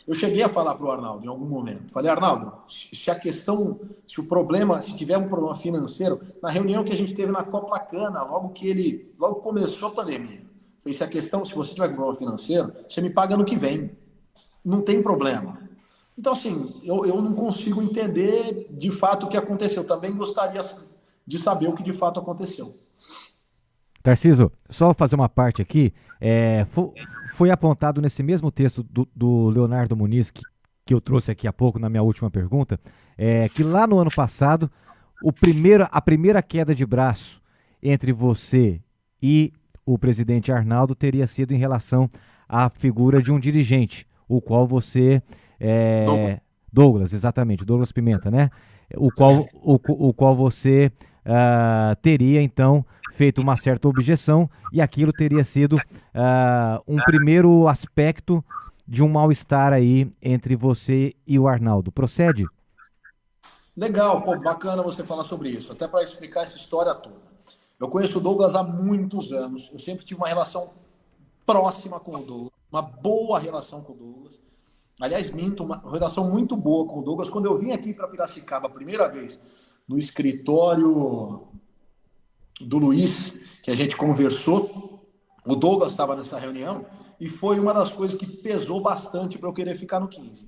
eu cheguei a falar para o Arnaldo em algum momento. Falei, Arnaldo, se tiver um problema financeiro, na reunião que a gente teve na Copacabana, logo começou a pandemia, falei, se você tiver um problema financeiro, você me paga no que vem. Não tem problema. Então, assim, eu não consigo entender de fato o que aconteceu. Também gostaria de saber o que de fato aconteceu. Tarcísio, só fazer uma parte aqui, foi apontado nesse mesmo texto do Leonardo Muniz, que eu trouxe aqui há pouco na minha última pergunta, que lá no ano passado, a primeira queda de braço entre você e o presidente Arnaldo teria sido em relação à figura de um dirigente, o qual você... Douglas, exatamente, Douglas Pimenta, né? O qual você teria, então, feito uma certa objeção e aquilo teria sido um primeiro aspecto de um mal-estar aí entre você e o Arnaldo. Procede? Legal, pô, bacana você falar sobre isso, até para explicar essa história toda. Eu conheço o Douglas há muitos anos, eu sempre tive uma relação próxima com o Douglas, uma boa relação com o Douglas. Aliás, uma relação muito boa com o Douglas. Quando eu vim aqui para Piracicaba a primeira vez, no escritório do Luiz, que a gente conversou, o Douglas estava nessa reunião e foi uma das coisas que pesou bastante para eu querer ficar no 15.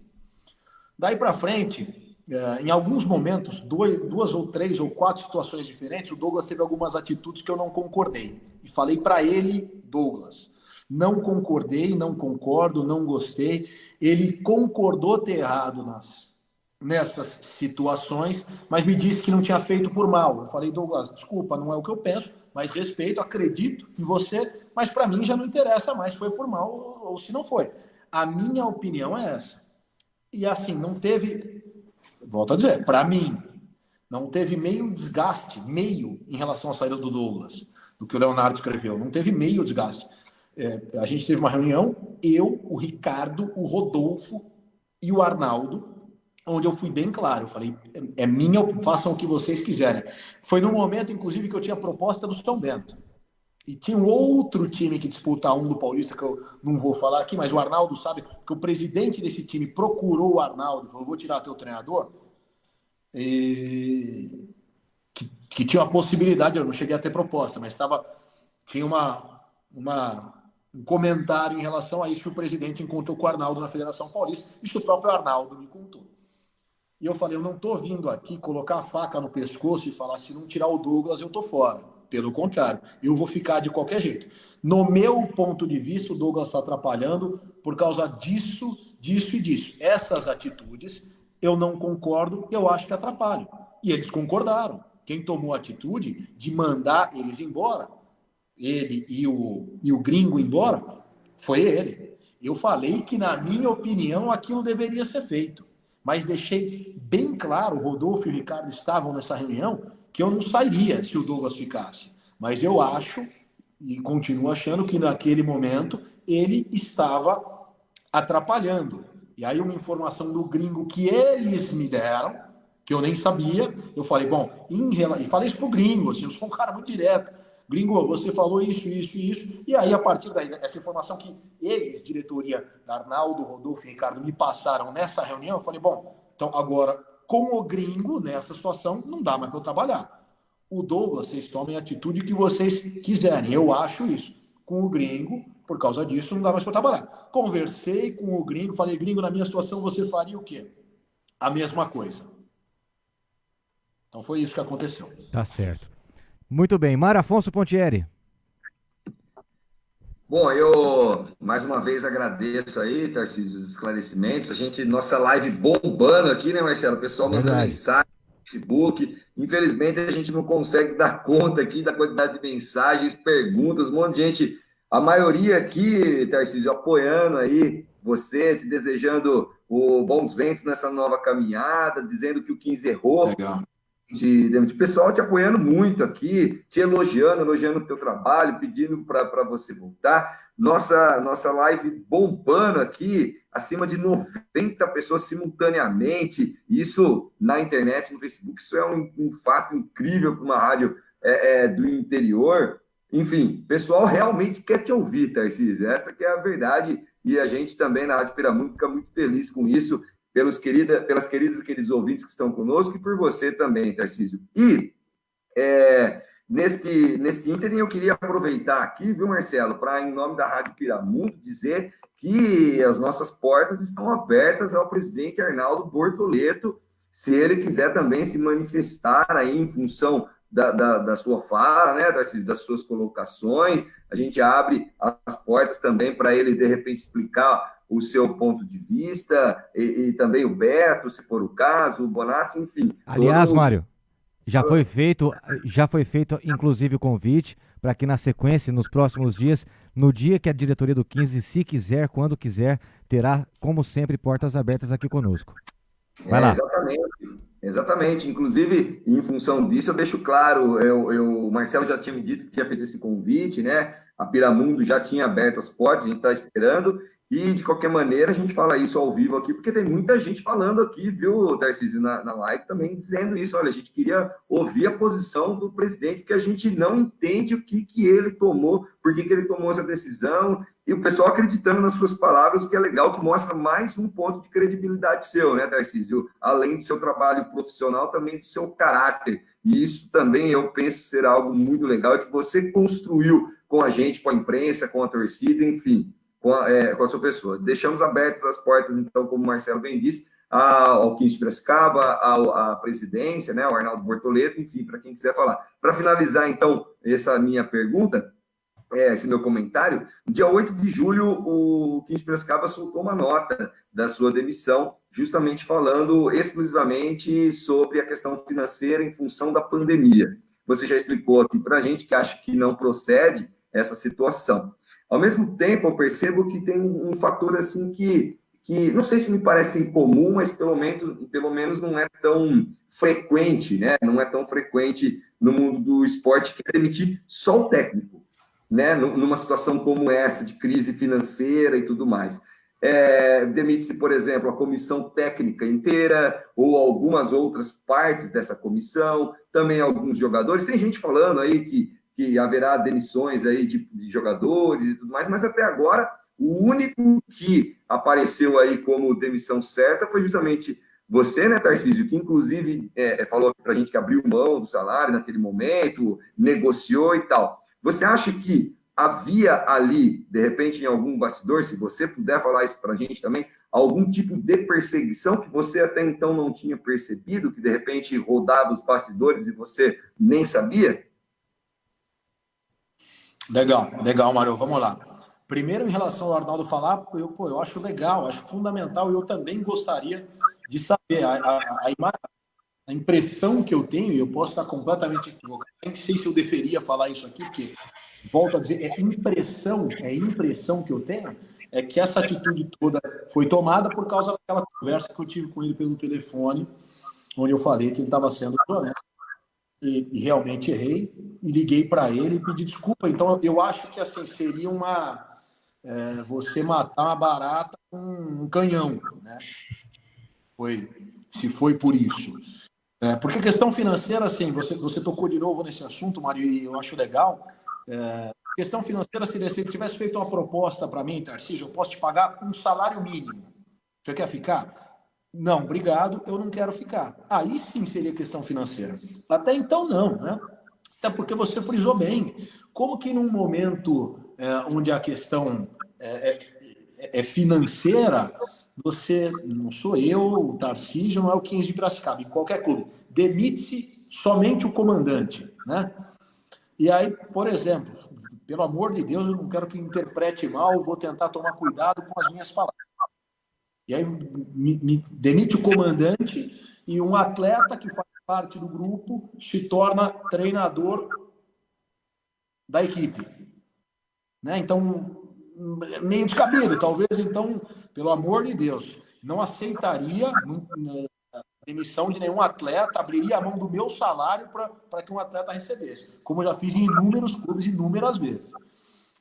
Daí para frente, em alguns momentos, 2 ou 3 ou 4 situações diferentes, o Douglas teve algumas atitudes que eu não concordei. E falei para ele, Douglas, não concordei, não concordo, não gostei. Ele concordou ter errado nessas situações, mas me disse que não tinha feito por mal. Eu falei, Douglas, desculpa, não é o que eu penso, mas respeito, acredito em você, mas para mim já não interessa mais se foi por mal ou se não foi. A minha opinião é essa. E assim, não teve, volto a dizer, para mim, não teve meio desgaste, em relação à saída do Douglas, do que o Leonardo escreveu. Não teve meio desgaste. A gente teve uma reunião, eu, o Ricardo, o Rodolfo e o Arnaldo, onde eu fui bem claro. Eu falei, façam o que vocês quiserem. Foi no momento, inclusive, que eu tinha a proposta do São Bento. E tinha um outro time que disputa do Paulista, que eu não vou falar aqui, mas o Arnaldo sabe que o presidente desse time procurou o Arnaldo, falou, vou tirar teu treinador. Que que tinha uma possibilidade, eu não cheguei a ter proposta, mas tinha um comentário em relação a isso que o presidente encontrou com o Arnaldo na Federação Paulista. Isso o próprio Arnaldo me contou. E eu falei, eu não estou vindo aqui colocar a faca no pescoço e falar, se não tirar o Douglas, eu estou fora. Pelo contrário, eu vou ficar de qualquer jeito. No meu ponto de vista, o Douglas está atrapalhando por causa disso e disso. Essas atitudes, eu não concordo, eu acho que atrapalham. E eles concordaram. Quem tomou a atitude de mandar eles embora, ele e o gringo embora, foi ele. Eu falei que, na minha opinião, aquilo deveria ser feito. Mas deixei bem claro, o Rodolfo e o Ricardo estavam nessa reunião, que eu não sairia se o Douglas ficasse. Mas eu acho, e continuo achando, que naquele momento ele estava atrapalhando. E aí uma informação do gringo que eles me deram, que eu nem sabia, eu falei, bom, e falei isso pro gringo, assim, eu sou um cara muito direto. Gringo, você falou isso, e aí a partir daí, essa informação que eles, diretoria Arnaldo, Rodolfo e Ricardo, me passaram nessa reunião, eu falei, bom, então agora, com o gringo, nessa situação, não dá mais para eu trabalhar. O Douglas, vocês tomem a atitude que vocês quiserem, eu acho isso. Com o gringo, por causa disso, não dá mais para eu trabalhar. Conversei com o gringo, falei, gringo, na minha situação você faria o quê? A mesma coisa. Então foi isso que aconteceu. Tá certo. Muito bem. Mário Afonso Pontieri. Bom, eu mais uma vez agradeço aí, Tarcísio, os esclarecimentos. Nossa live bombando aqui, né, Marcelo? O pessoal mandando mensagem no Facebook. Infelizmente, a gente não consegue dar conta aqui da quantidade de mensagens, perguntas, um monte de gente. A maioria aqui, Tarcísio, apoiando aí você, te desejando bons ventos nessa nova caminhada, dizendo que o 15 errou. Legal. De pessoal te apoiando muito aqui, te elogiando o teu trabalho, pedindo para você voltar. Nossa live bombando aqui, acima de 90 pessoas simultaneamente. Isso na internet, no Facebook, isso é um fato incrível para uma rádio do interior. Enfim, o pessoal realmente quer te ouvir, Tarcísio. Essa que é a verdade. E a gente também na Rádio Piramundo fica muito feliz com isso. Pelas queridas e queridos ouvintes que estão conosco e por você também, Tarcísio. E neste ínterim eu queria aproveitar aqui, viu, Marcelo, para, em nome da Rádio Piramundo, dizer que as nossas portas estão abertas ao presidente Arnaldo Bortoleto, se ele quiser também se manifestar aí em função da sua fala, né, Tarcísio, das suas colocações. A gente abre as portas também para ele, de repente, explicar o seu ponto de vista, e também o Beto, se for o caso, o Bonassi, enfim. Aliás, Mário, já foi feito, inclusive, o convite para que, na sequência, nos próximos dias, no dia que a diretoria do 15, se quiser, quando quiser, terá, como sempre, portas abertas aqui conosco. Vai lá. Exatamente. Inclusive, em função disso, eu deixo claro, o Marcelo já tinha me dito que tinha feito esse convite, né? A Piramundo já tinha aberto as portas, a gente está esperando. E, de qualquer maneira, a gente fala isso ao vivo aqui, porque tem muita gente falando aqui, viu, Tarcísio, na live também, dizendo isso. Olha, a gente queria ouvir a posição do presidente, porque a gente não entende o que ele tomou, por que ele tomou essa decisão, e o pessoal acreditando nas suas palavras, o que é legal, que mostra mais um ponto de credibilidade seu, né, Tarcísio? Além do seu trabalho profissional, também do seu caráter. E isso também, eu penso, ser algo muito legal, que você construiu com a gente, com a imprensa, com a torcida, enfim, com a sua pessoa. Deixamos abertas as portas, então, como o Marcelo bem disse, ao 15 de Piracicaba, à presidência, né, ao Arnaldo Bortoleto, enfim, para quem quiser falar. Para finalizar, então, essa minha pergunta, esse meu comentário, no dia 8 de julho, o 15 de Piracicaba soltou uma nota da sua demissão, justamente falando exclusivamente sobre a questão financeira em função da pandemia. Você já explicou aqui para a gente que acha que não procede essa situação. Ao mesmo tempo, eu percebo que tem um fator assim que não sei se me parece incomum, mas pelo menos não é tão frequente, né? Não é tão frequente no mundo do esporte, que é demitir só o técnico, né? Numa situação como essa, de crise financeira e tudo mais. Demite-se, por exemplo, a comissão técnica inteira ou algumas outras partes dessa comissão, também alguns jogadores. Tem gente falando aí que haverá demissões aí de jogadores e tudo mais, mas até agora o único que apareceu aí como demissão certa foi justamente Você, né, Tarcísio, que inclusive falou para a gente que abriu mão do salário naquele momento, negociou e tal. Você acha que havia ali, de repente, em algum bastidor, se você puder falar isso para a gente também, algum tipo de perseguição que você até então não tinha percebido, que de repente rodava os bastidores e você nem sabia? Legal, Mário. Vamos lá. Primeiro, em relação ao Arnaldo falar, eu acho legal, acho fundamental, e eu também gostaria de saber. A impressão que eu tenho, e eu posso estar completamente equivocado, nem sei se eu deveria falar isso aqui, porque, volto a dizer, impressão que eu tenho, é que essa atitude toda foi tomada por causa daquela conversa que eu tive com ele pelo telefone, onde eu falei que ele estava sendo honesto. E realmente errei, e liguei para ele e pedi desculpa. Então, eu acho que assim, seria você matar uma barata com um canhão, né? Se foi por isso. Porque a questão financeira, assim, você tocou de novo nesse assunto, Mário, e eu acho legal. Questão financeira seria, se ele tivesse feito uma proposta para mim, Tarcísio, eu posso te pagar um salário mínimo. Você quer ficar? Não, obrigado, eu não quero ficar. Aí sim seria questão financeira. Até então não, né? Até porque você frisou bem. Como que num momento onde a questão é financeira, não sou eu, o Tarcísio, não é o 15 de Piracicaba, em qualquer clube, demite-se somente o comandante, né? E aí, por exemplo, pelo amor de Deus, eu não quero que interprete mal, eu vou tentar tomar cuidado com as minhas palavras. E aí me demite o comandante e um atleta que faz parte do grupo se torna treinador da equipe. Né? Então, meio descabido. Talvez, então, pelo amor de Deus, não aceitaria a demissão de nenhum atleta, abriria a mão do meu salário para que um atleta recebesse. Como eu já fiz em inúmeros clubes, inúmeras vezes.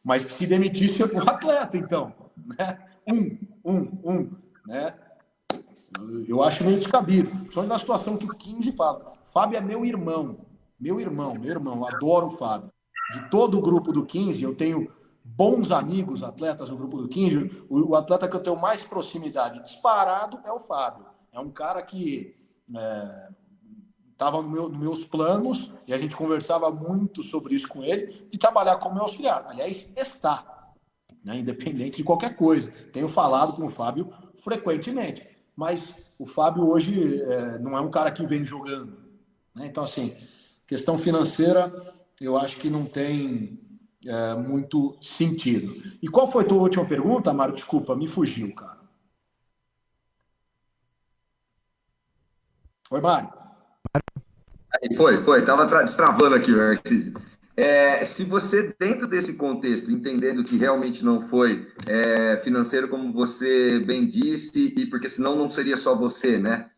Mas que se demitisse o atleta, então. Né? Né? Eu acho meio descabido. Só na situação que o 15 fala. Fábio é meu irmão, adoro o Fábio. De todo o grupo do 15, eu tenho bons amigos, atletas no grupo do 15. O atleta que eu tenho mais proximidade disparado é o Fábio. É um cara que estava nos meus planos, e a gente conversava muito sobre isso com ele, de trabalhar como meu auxiliar. Aliás, está, né? Independente de qualquer coisa. Tenho falado com o Fábio frequentemente, mas o Fábio hoje não é um cara que vem jogando, né? Então, assim, questão financeira, eu acho que não tem muito sentido. E qual foi a tua última pergunta, Mário? Desculpa, me fugiu, cara. Oi, Mário. Foi. Estava destravando aqui, Narciso. Se você, dentro desse contexto, entendendo que realmente não foi financeiro, como você bem disse, e porque senão não seria só você, né?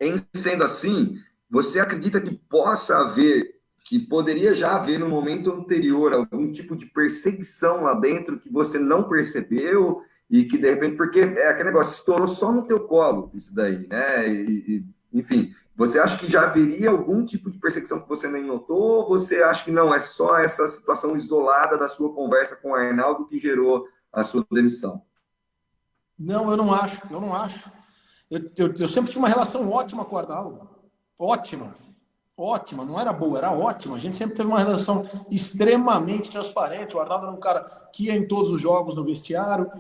Em sendo assim, você acredita que possa haver, que poderia já haver no momento anterior algum tipo de perseguição lá dentro que você não percebeu e que, de repente, porque é aquele negócio, estourou só no teu colo isso daí, né? Enfim, você acha que já haveria algum tipo de perseguição que você nem notou, ou você acha que não, é só essa situação isolada da sua conversa com o Arnaldo que gerou a sua demissão? Não, eu não acho. Eu sempre tive uma relação ótima com o Arnaldo. Ótima, não era boa, era ótima. A gente sempre teve uma relação extremamente transparente. O Arnaldo era um cara que ia em todos os jogos no vestiário,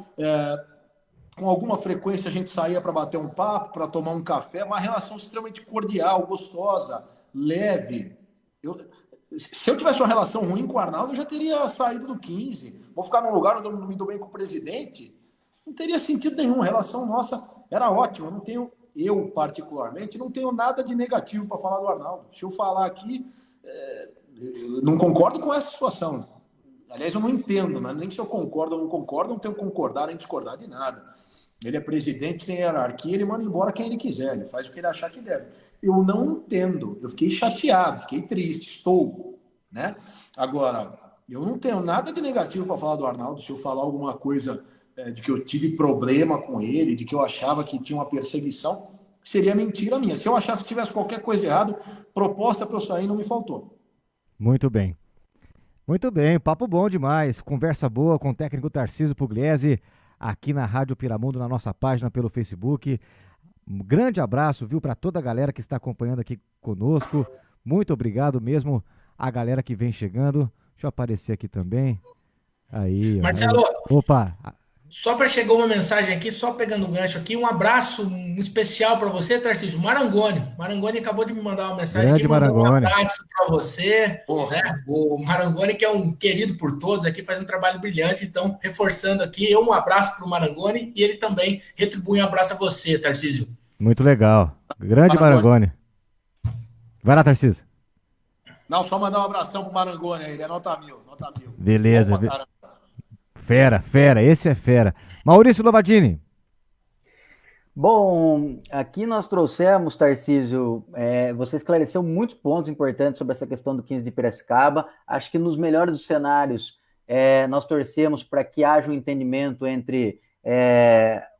com alguma frequência a gente saía para bater um papo, para tomar um café, uma relação extremamente cordial, gostosa, leve. Se eu tivesse uma relação ruim com o Arnaldo, eu já teria saído do 15. Vou ficar num lugar onde eu não me dou bem com o presidente? Não teria sentido nenhum. A relação nossa era ótima. Eu, particularmente, não tenho nada de negativo para falar do Arnaldo. Se eu falar aqui, eu não concordo com essa situação. Aliás, eu não entendo, né? Nem se eu concordo ou não concordo, não tenho que concordar nem discordar de nada. Ele é presidente, tem hierarquia, ele manda embora quem ele quiser, ele faz o que ele achar que deve. Eu não entendo, eu fiquei chateado, fiquei triste, estou, né? Agora, eu não tenho nada de negativo para falar do Arnaldo. Se eu falar alguma coisa de que eu tive problema com ele, de que eu achava que tinha uma perseguição, seria mentira minha. Se eu achasse que tivesse qualquer coisa errada, proposta para eu sair não me faltou. Muito bem, papo bom demais, conversa boa com o técnico Tarcísio Pugliese, aqui na Rádio Piramundo, na nossa página pelo Facebook. Um grande abraço, viu, para toda a galera que está acompanhando aqui conosco. Muito obrigado mesmo a galera que vem chegando. Deixa eu aparecer aqui também. Aí, Marcelo, opa, só para chegar uma mensagem aqui, só pegando o gancho aqui, um abraço especial para você, Tarcísio. Marangoni. Marangoni acabou de me mandar uma mensagem grande aqui, mandou um Marangoni. abraço para você. Porra. Né? O Marangoni, que é um querido por todos aqui, faz um trabalho brilhante. Então, reforçando aqui, um abraço para o Marangoni e ele também retribui um abraço a você, Tarcísio. Muito legal. Grande Marangoni. Vai lá, Tarcísio. Não, só mandar um abração pro Marangoni aí, ele é nota mil. Beleza. Opa, cara. Fera, esse é fera. Maurício Lovadini. Bom, aqui nós trouxemos, Tarcísio, você esclareceu muitos pontos importantes sobre essa questão do 15 de Piracicaba. Acho que nos melhores dos cenários, nós torcemos para que haja um entendimento entre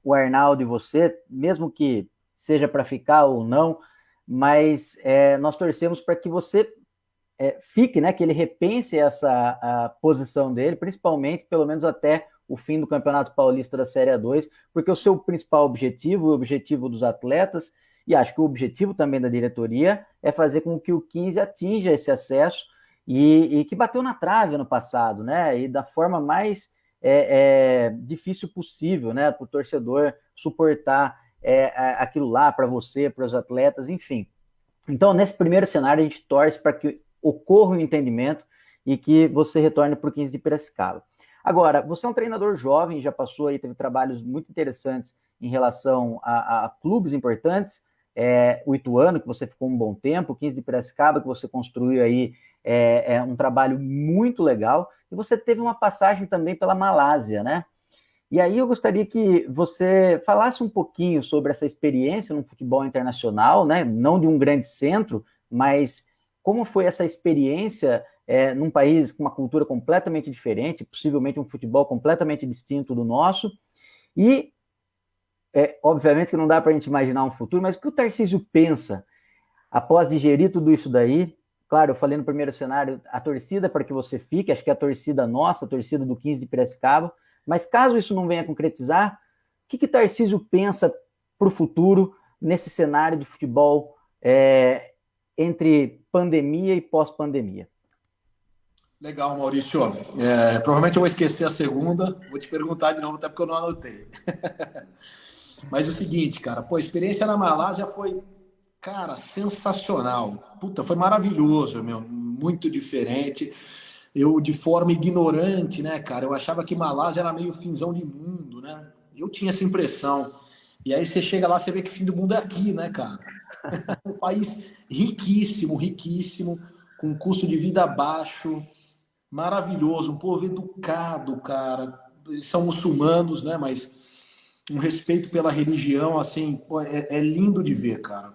o Arnaldo e você, mesmo que seja para ficar ou não, mas nós torcemos para que você fique, né, que ele repense a posição dele, principalmente, pelo menos até o fim do Campeonato Paulista da Série A2, porque o seu principal objetivo, o objetivo dos atletas, e acho que o objetivo também da diretoria, é fazer com que o 15 atinja esse acesso, e que bateu na trave ano passado, né, e da forma mais difícil possível, né, para o torcedor suportar aquilo lá, para você, para os atletas, enfim. Então, nesse primeiro cenário, a gente torce para que ocorra um entendimento e que você retorne para o 15 de Piracicaba. Agora, você é um treinador jovem, já passou aí, teve trabalhos muito interessantes em relação a clubes importantes, o Ituano, que você ficou um bom tempo, o 15 de Piracicaba, que você construiu aí um trabalho muito legal, e você teve uma passagem também pela Malásia, né? E aí eu gostaria que você falasse um pouquinho sobre essa experiência no futebol internacional, né? Não de um grande centro, mas como foi essa experiência num país com uma cultura completamente diferente, possivelmente um futebol completamente distinto do nosso, e obviamente que não dá para a gente imaginar um futuro, mas o que o Tarcísio pensa após digerir tudo isso daí? Claro, eu falei no primeiro cenário, a torcida para que você fique, acho que é a torcida nossa, a torcida do 15 de Piracicaba, mas caso isso não venha a concretizar, o que Tarcísio pensa para o futuro nesse cenário de futebol entre pandemia e pós-pandemia? Legal, Maurício. Provavelmente eu vou esquecer a segunda, vou te perguntar de novo, até porque eu não anotei. Mas é o seguinte, cara, a experiência na Malásia foi, cara, sensacional. Puta, foi maravilhoso, meu, muito diferente. Eu, de forma ignorante, né, cara, eu achava que Malásia era meio finzão de mundo, né? Eu tinha essa impressão. E aí você chega lá, você vê que o fim do mundo é aqui, né, cara? Um país riquíssimo, com custo de vida baixo, maravilhoso, um povo educado, cara. Eles são muçulmanos, né, mas um respeito pela religião, assim, é lindo de ver, cara.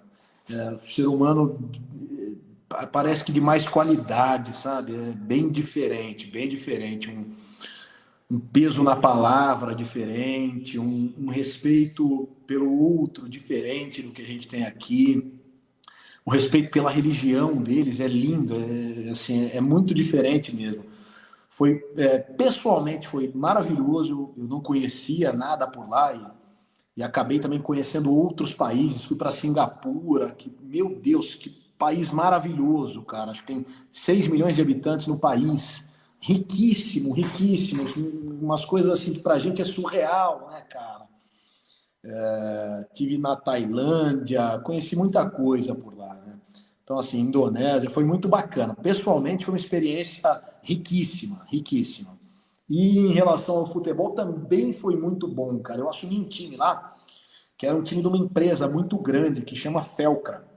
O ser humano parece que de mais qualidade, sabe? É bem diferente. Um peso na palavra diferente, um respeito pelo outro diferente do que a gente tem aqui. O respeito pela religião deles é lindo, é muito diferente mesmo. Pessoalmente foi maravilhoso, eu não conhecia nada por lá e acabei também conhecendo outros países, fui para Singapura, meu Deus, que país maravilhoso, cara. Acho que tem 6 milhões de habitantes no país, riquíssimo, umas coisas assim que pra gente é surreal, né, cara? Tive na Tailândia, conheci muita coisa por lá, né? Então, assim, Indonésia, foi muito bacana. Pessoalmente, foi uma experiência riquíssima. E em relação ao futebol, também foi muito bom, cara. Eu assumi um time lá, que era um time de uma empresa muito grande, que chama Felcra.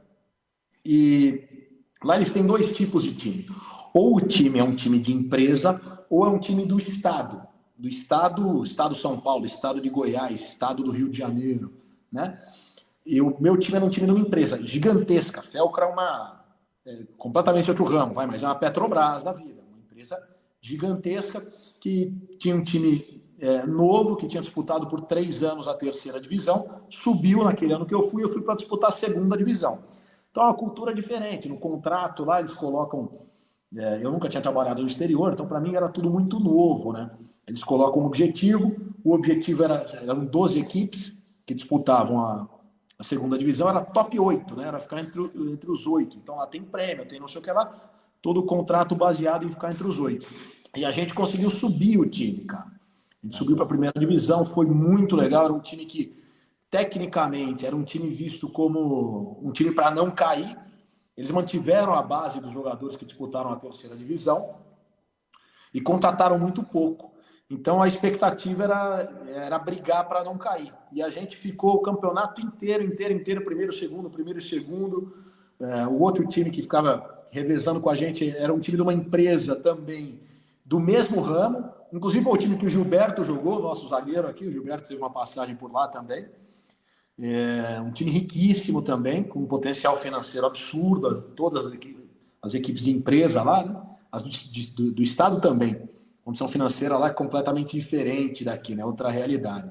E lá eles têm 2 tipos de time. Ou o time é um time de empresa, ou é um time do Estado. Do Estado São Paulo, Estado de Goiás, Estado do Rio de Janeiro, né? E o meu time era um time de uma empresa gigantesca. Felcra é completamente outro ramo, mas é uma Petrobras da vida. Uma empresa gigantesca que tinha um time novo, que tinha disputado por 3 anos a 3ª divisão, subiu naquele ano que eu fui para disputar a 2ª divisão. Então é uma cultura diferente. No contrato lá eles colocam... eu nunca tinha trabalhado no exterior, então para mim era tudo muito novo, né? Eles colocam um objetivo, o objetivo eram 12 equipes que disputavam A segunda divisão era top 8, né? Era ficar entre os 8. Então lá tem prêmio, tem não sei o que lá, todo o contrato baseado em ficar entre os 8. E a gente conseguiu subir o time, cara. A gente subiu para a primeira divisão, foi muito legal. Era um time que, tecnicamente, era um time visto como um time para não cair. Eles mantiveram a base dos jogadores que disputaram a terceira divisão e contrataram muito pouco. Então a expectativa era brigar para não cair. E a gente ficou o campeonato inteiro, primeiro e segundo. O outro time que ficava revezando com a gente era um time de uma empresa também do mesmo ramo. Inclusive foi o time que o Gilberto jogou, nosso zagueiro aqui. O Gilberto teve uma passagem por lá também. Um time riquíssimo também, com um potencial financeiro absurdo. Todas as equipes de empresa lá, né? As do estado também. A condição financeira lá é completamente diferente daqui, né? Outra realidade.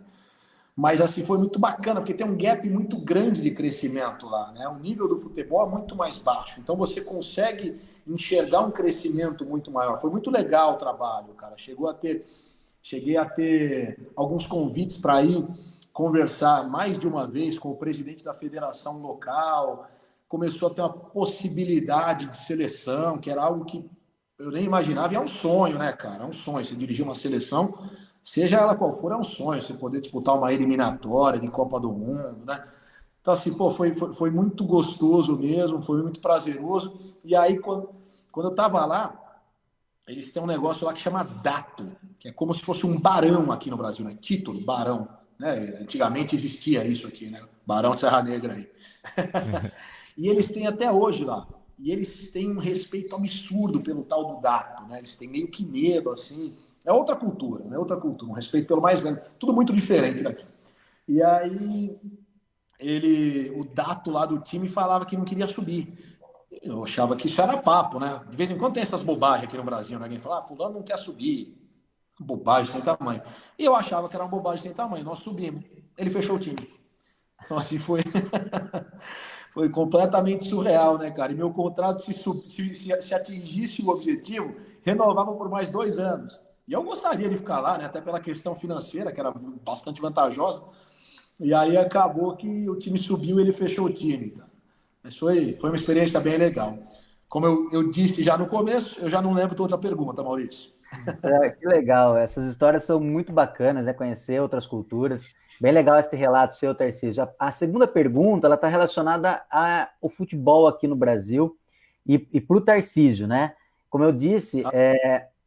Mas assim, foi muito bacana, porque tem um gap muito grande de crescimento lá, né? O nível do futebol é muito mais baixo. Então você consegue enxergar um crescimento muito maior. Foi muito legal o trabalho, cara. Cheguei a ter alguns convites para ir conversar mais de uma vez com o presidente da federação local. Começou a ter uma possibilidade de seleção, que era algo que eu nem imaginava. E é um sonho, né, cara? É um sonho. Você dirigir uma seleção, seja ela qual for, é um sonho. Você poder disputar uma eliminatória de Copa do Mundo, né? Então, assim, foi muito gostoso mesmo, foi muito prazeroso. E aí, quando eu estava lá, eles têm um negócio lá que chama dato, que é como se fosse um barão aqui no Brasil, né? Título, barão. Né? Antigamente existia isso aqui, né? Barão de Serra Negra aí. E eles têm até hoje lá. E eles têm um respeito absurdo pelo tal do dato, né? Eles têm meio que medo, assim. É outra cultura, né? Outra cultura, um respeito pelo mais velho. Tudo muito diferente daqui. E aí, o dato lá do time falava que não queria subir. Eu achava que isso era papo, né? De vez em quando tem essas bobagens aqui no Brasil, né? Alguém fala, fulano não quer subir. Bobagem sem tamanho. E eu achava que era uma bobagem sem tamanho. Nós subimos. Ele fechou o time. Então, assim, foi completamente surreal, né, cara? E meu contrato, se atingisse o objetivo, renovava por mais 2 anos. E eu gostaria de ficar lá, né? Até pela questão financeira, que era bastante vantajosa. E aí acabou que o time subiu e ele fechou o time, cara. Mas foi uma experiência bem legal. Como eu disse já no começo, eu já não lembro da outra pergunta, Maurício. Que legal, essas histórias são muito bacanas, né? Conhecer outras culturas. Bem legal esse relato seu, Tarcísio. A segunda pergunta, ela está relacionada ao futebol aqui no Brasil e para o Tarcísio, né? Como eu disse,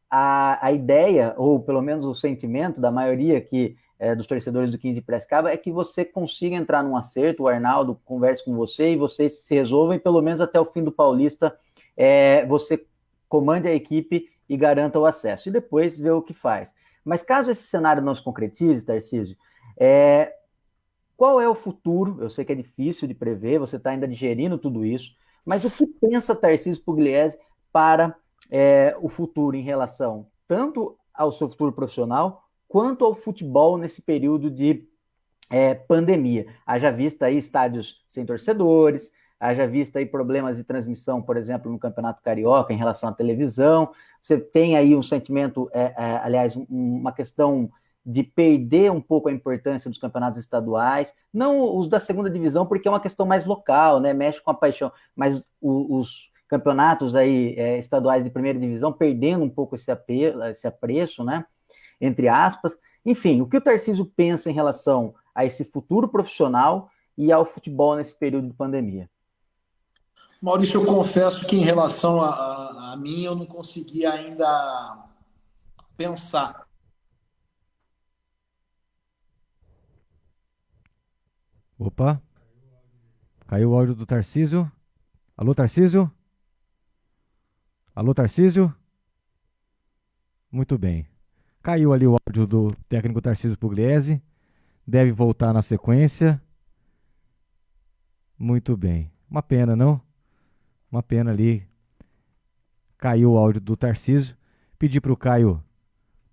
a ideia, ou pelo menos o sentimento da maioria dos torcedores do 15 de Piracicaba é que você consiga entrar num acerto, o Arnaldo converse com você e vocês se resolvem, pelo menos até o fim do Paulista, você comande a equipe e garanta o acesso, e depois vê o que faz. Mas caso esse cenário não se concretize, Tarcísio, qual é o futuro? Eu sei que é difícil de prever, você está ainda digerindo tudo isso, mas o que pensa Tarcísio Pugliese para o futuro em relação tanto ao seu futuro profissional, quanto ao futebol nesse período de pandemia? Haja vista aí estádios sem torcedores, haja vista aí problemas de transmissão, por exemplo, no Campeonato Carioca em relação à televisão. Você tem aí um sentimento, aliás, uma questão de perder um pouco a importância dos campeonatos estaduais, não os da segunda divisão, porque é uma questão mais local, né? Mexe com a paixão, mas os campeonatos aí estaduais de primeira divisão perdendo um pouco esse apreço, né? Entre aspas. Enfim, o que o Tarcísio pensa em relação a esse futuro profissional e ao futebol nesse período de pandemia? Maurício, eu confesso que em relação a mim, eu não consegui ainda pensar. Opa, caiu o áudio do Tarcísio. Alô, Tarcísio? Alô, Tarcísio? Muito bem. Caiu ali o áudio do técnico Tarcísio Pugliese. Deve voltar na sequência. Muito bem. Uma pena, não? Uma pena ali. Caiu o áudio do Tarcísio. Pedi para o Caio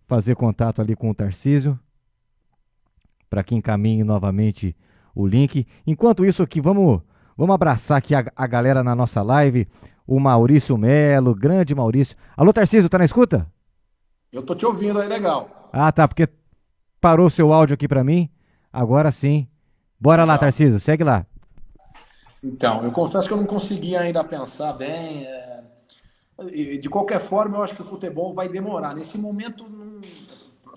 fazer contato ali com o Tarcísio, para que encaminhe novamente o link. Enquanto isso aqui, vamos abraçar aqui a galera na nossa live. O Maurício Melo, grande Maurício. Alô, Tarcísio, tá na escuta? Eu tô te ouvindo aí, legal. Ah, tá, porque parou o seu áudio aqui para mim. Agora sim. Bora lá, Tarcísio, segue lá. Então, eu confesso que eu não consegui ainda pensar bem. De qualquer forma, eu acho que o futebol vai demorar. Nesse momento,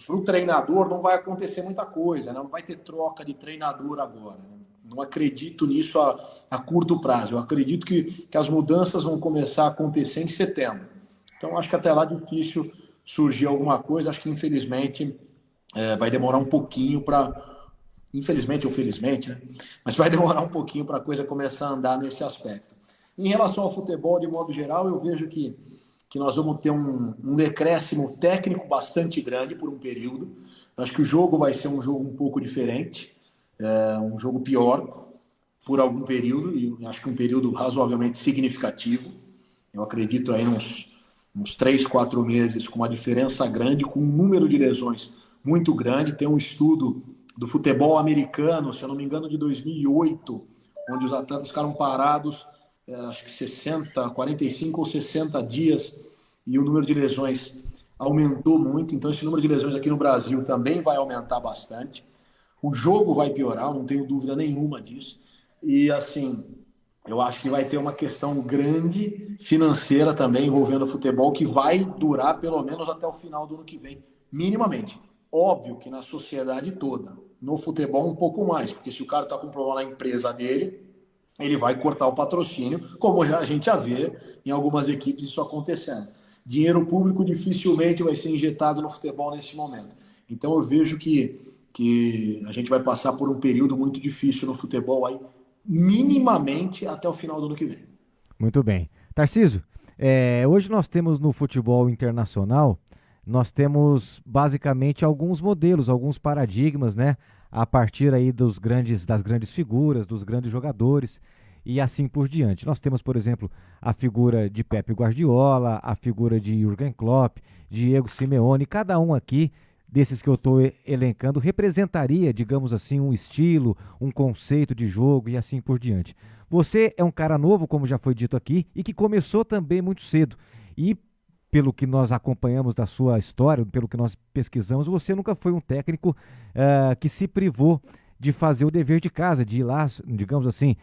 para o treinador, não vai acontecer muita coisa, né? Não vai ter troca de treinador agora. Não acredito nisso a curto prazo. Eu acredito que as mudanças vão começar a acontecer em setembro. Então, acho que até lá é difícil surgir alguma coisa. Acho que, infelizmente, vai demorar um pouquinho para... Infelizmente ou felizmente, né? Mas vai demorar um pouquinho para a coisa começar a andar nesse aspecto. Em relação ao futebol, de modo geral, eu vejo que nós vamos ter um decréscimo técnico bastante grande por um período. Acho que o jogo vai ser um jogo um pouco diferente, um jogo pior por algum período, e acho que um período razoavelmente significativo. Eu acredito aí uns 3, 4 meses com uma diferença grande, com um número de lesões muito grande. Tem um estudo do futebol americano, se eu não me engano, de 2008, onde os atletas ficaram parados, acho que 45 ou 60 dias, e o número de lesões aumentou muito. Então, esse número de lesões aqui no Brasil também vai aumentar bastante. O jogo vai piorar, não tenho dúvida nenhuma disso. E, assim, eu acho que vai ter uma questão grande financeira também envolvendo o futebol, que vai durar pelo menos até o final do ano que vem, minimamente. Óbvio que na sociedade toda, no futebol um pouco mais, porque se o cara está com problema na empresa dele, ele vai cortar o patrocínio, como a gente já vê em algumas equipes isso acontecendo. Dinheiro público dificilmente vai ser injetado no futebol nesse momento. Então eu vejo que a gente vai passar por um período muito difícil no futebol aí, minimamente até o final do ano que vem. Muito bem. Tarcísio, hoje nós temos no futebol internacional, nós temos basicamente alguns modelos, alguns paradigmas, né? A partir aí das grandes figuras, dos grandes jogadores e assim por diante. Nós temos, por exemplo, a figura de Pep Guardiola, a figura de Jürgen Klopp, Diego Simeone. Cada um aqui, desses que eu estou elencando, representaria, digamos assim, um estilo, um conceito de jogo e assim por diante. Você é um cara novo, como já foi dito aqui, e que começou também muito cedo. E pelo que nós acompanhamos da sua história, pelo que nós pesquisamos, você nunca foi um técnico que se privou de fazer o dever de casa, de ir lá, digamos assim,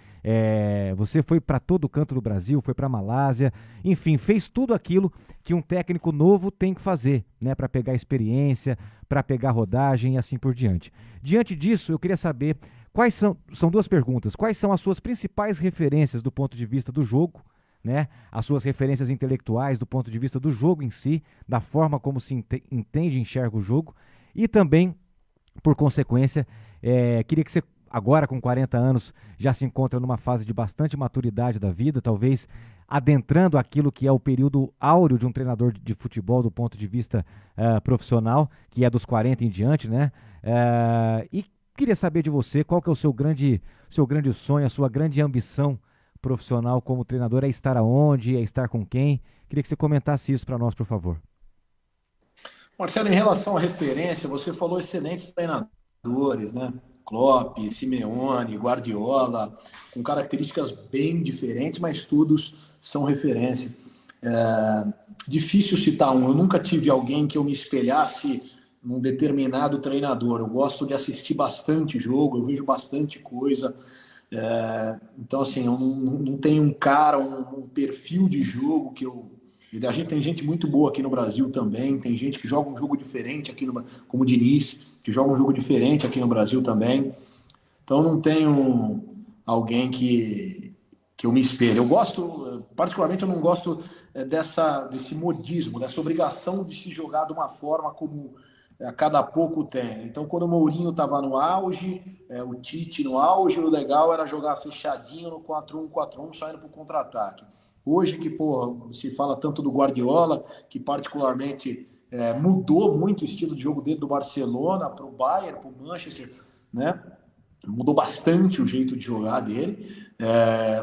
você foi para todo canto do Brasil, foi para a Malásia, enfim, fez tudo aquilo que um técnico novo tem que fazer, né, para pegar experiência, para pegar rodagem e assim por diante. Diante disso, eu queria saber quais são duas perguntas, quais são as suas principais referências do ponto de vista do jogo, né, as suas referências intelectuais do ponto de vista do jogo em si, da forma como se entende e enxerga o jogo, e também, por consequência, queria que você, agora com 40 anos, já se encontra numa fase de bastante maturidade da vida, talvez adentrando aquilo que é o período áureo de um treinador de futebol do ponto de vista profissional, que é dos 40 em diante, né, e queria saber de você qual que é o seu grande sonho, a sua grande ambição profissional como treinador, é estar aonde, é estar com quem? Queria que você comentasse isso para nós, por favor. Marcelo, em relação à referência, você falou excelentes treinadores, né? Klopp, Simeone, Guardiola, com características bem diferentes, mas todos são referência. Difícil citar um, eu nunca tive alguém que eu me espelhasse num determinado treinador. Eu gosto de assistir bastante jogo, eu vejo bastante coisa. Então, assim, eu não tenho um cara, um perfil de jogo que eu... A gente tem gente muito boa aqui no Brasil também, tem gente que joga um jogo diferente aqui, como o Diniz, que joga um jogo diferente aqui no Brasil também. Então, eu não tenho alguém que eu me espelhe. Eu gosto, particularmente, eu não gosto desse modismo, dessa obrigação de se jogar de uma forma como a cada pouco tem. Então, quando o Mourinho estava no auge, o Tite no auge, o legal era jogar fechadinho no 4-1-4-1, saindo para o contra-ataque. Hoje que, se fala tanto do Guardiola, que particularmente mudou muito o estilo de jogo dele do Barcelona para o Bayern, para o Manchester, né? Mudou bastante o jeito de jogar dele,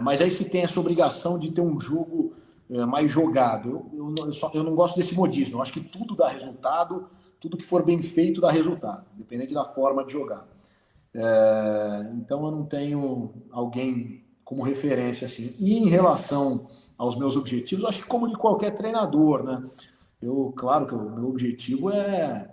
mas aí se tem essa obrigação de ter um jogo mais jogado. Eu não gosto desse modismo, eu acho que tudo dá resultado, tudo que for bem feito dá resultado, dependente da forma de jogar. Então eu não tenho alguém como referência assim. E em relação aos meus objetivos, acho que como de qualquer treinador, né? Claro que o meu objetivo é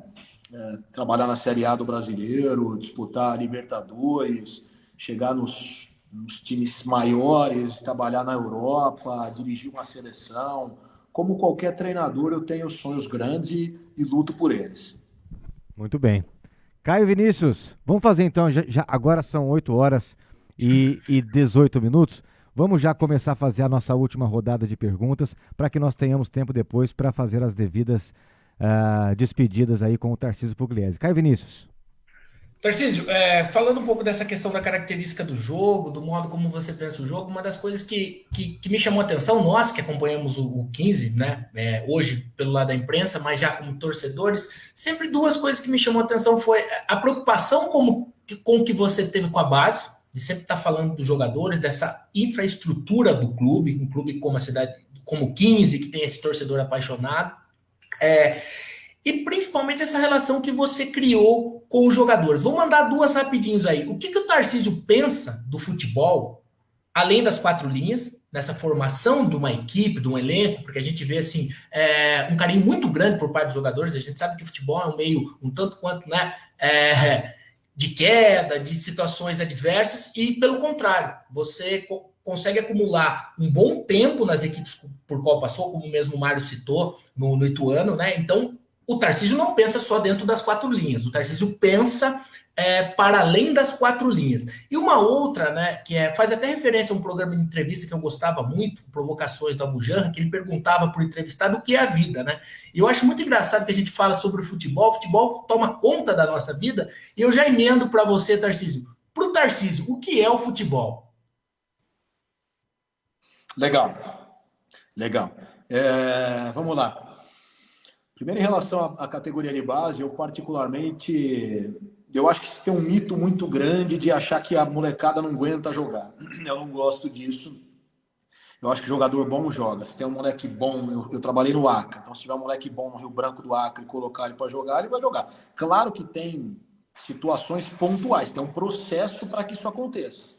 trabalhar na Série A do Brasileiro, disputar a Libertadores, chegar nos nos times maiores, trabalhar na Europa, dirigir uma seleção. Como qualquer treinador, eu tenho sonhos grandes e luto por eles. Muito bem. Caio Vinícius, vamos fazer então, agora são 8 horas e 18 minutos. Vamos já começar a fazer a nossa última rodada de perguntas para que nós tenhamos tempo depois para fazer as devidas despedidas aí com o Tarcísio Pugliese. Caio Vinícius. Tarcísio, falando um pouco dessa questão da característica do jogo, do modo como você pensa o jogo, uma das coisas que me chamou a atenção, nós que acompanhamos o 15, né, hoje pelo lado da imprensa, mas já como torcedores, sempre duas coisas que me chamou a atenção foi a preocupação com que você teve com a base, de sempre estar falando dos jogadores, dessa infraestrutura do clube, um clube como a cidade, como o 15, que tem esse torcedor apaixonado, e principalmente essa relação que você criou com os jogadores. Vou mandar duas rapidinhos aí. O que o Tarcísio pensa do futebol, além das 4 linhas, nessa formação de uma equipe, de um elenco, porque a gente vê assim, um carinho muito grande por parte dos jogadores. A gente sabe que o futebol é um meio um tanto quanto, né, de queda, de situações adversas, e pelo contrário, você consegue acumular um bom tempo nas equipes por qual passou, como mesmo o Mário citou, no Ituano, né? Então, o Tarcísio não pensa só dentro das 4 linhas, o Tarcísio pensa para além das 4 linhas. E uma outra, né, que faz até referência a um programa de entrevista que eu gostava muito, Provocações do Abu Janra, que ele perguntava para o entrevistado o que é a vida, né? E eu acho muito engraçado que a gente fala sobre o futebol toma conta da nossa vida, e eu já emendo para você, Tarcísio. Para o Tarcísio, o que é o futebol? Legal. Vamos lá. Primeiro, em relação à categoria de base, eu acho que tem um mito muito grande de achar que a molecada não aguenta jogar. Eu não gosto disso. Eu acho que jogador bom joga. Se tem um moleque bom, eu trabalhei no Acre, então se tiver um moleque bom no Rio Branco do Acre e colocar ele para jogar, ele vai jogar. Claro que tem situações pontuais, tem um processo para que isso aconteça.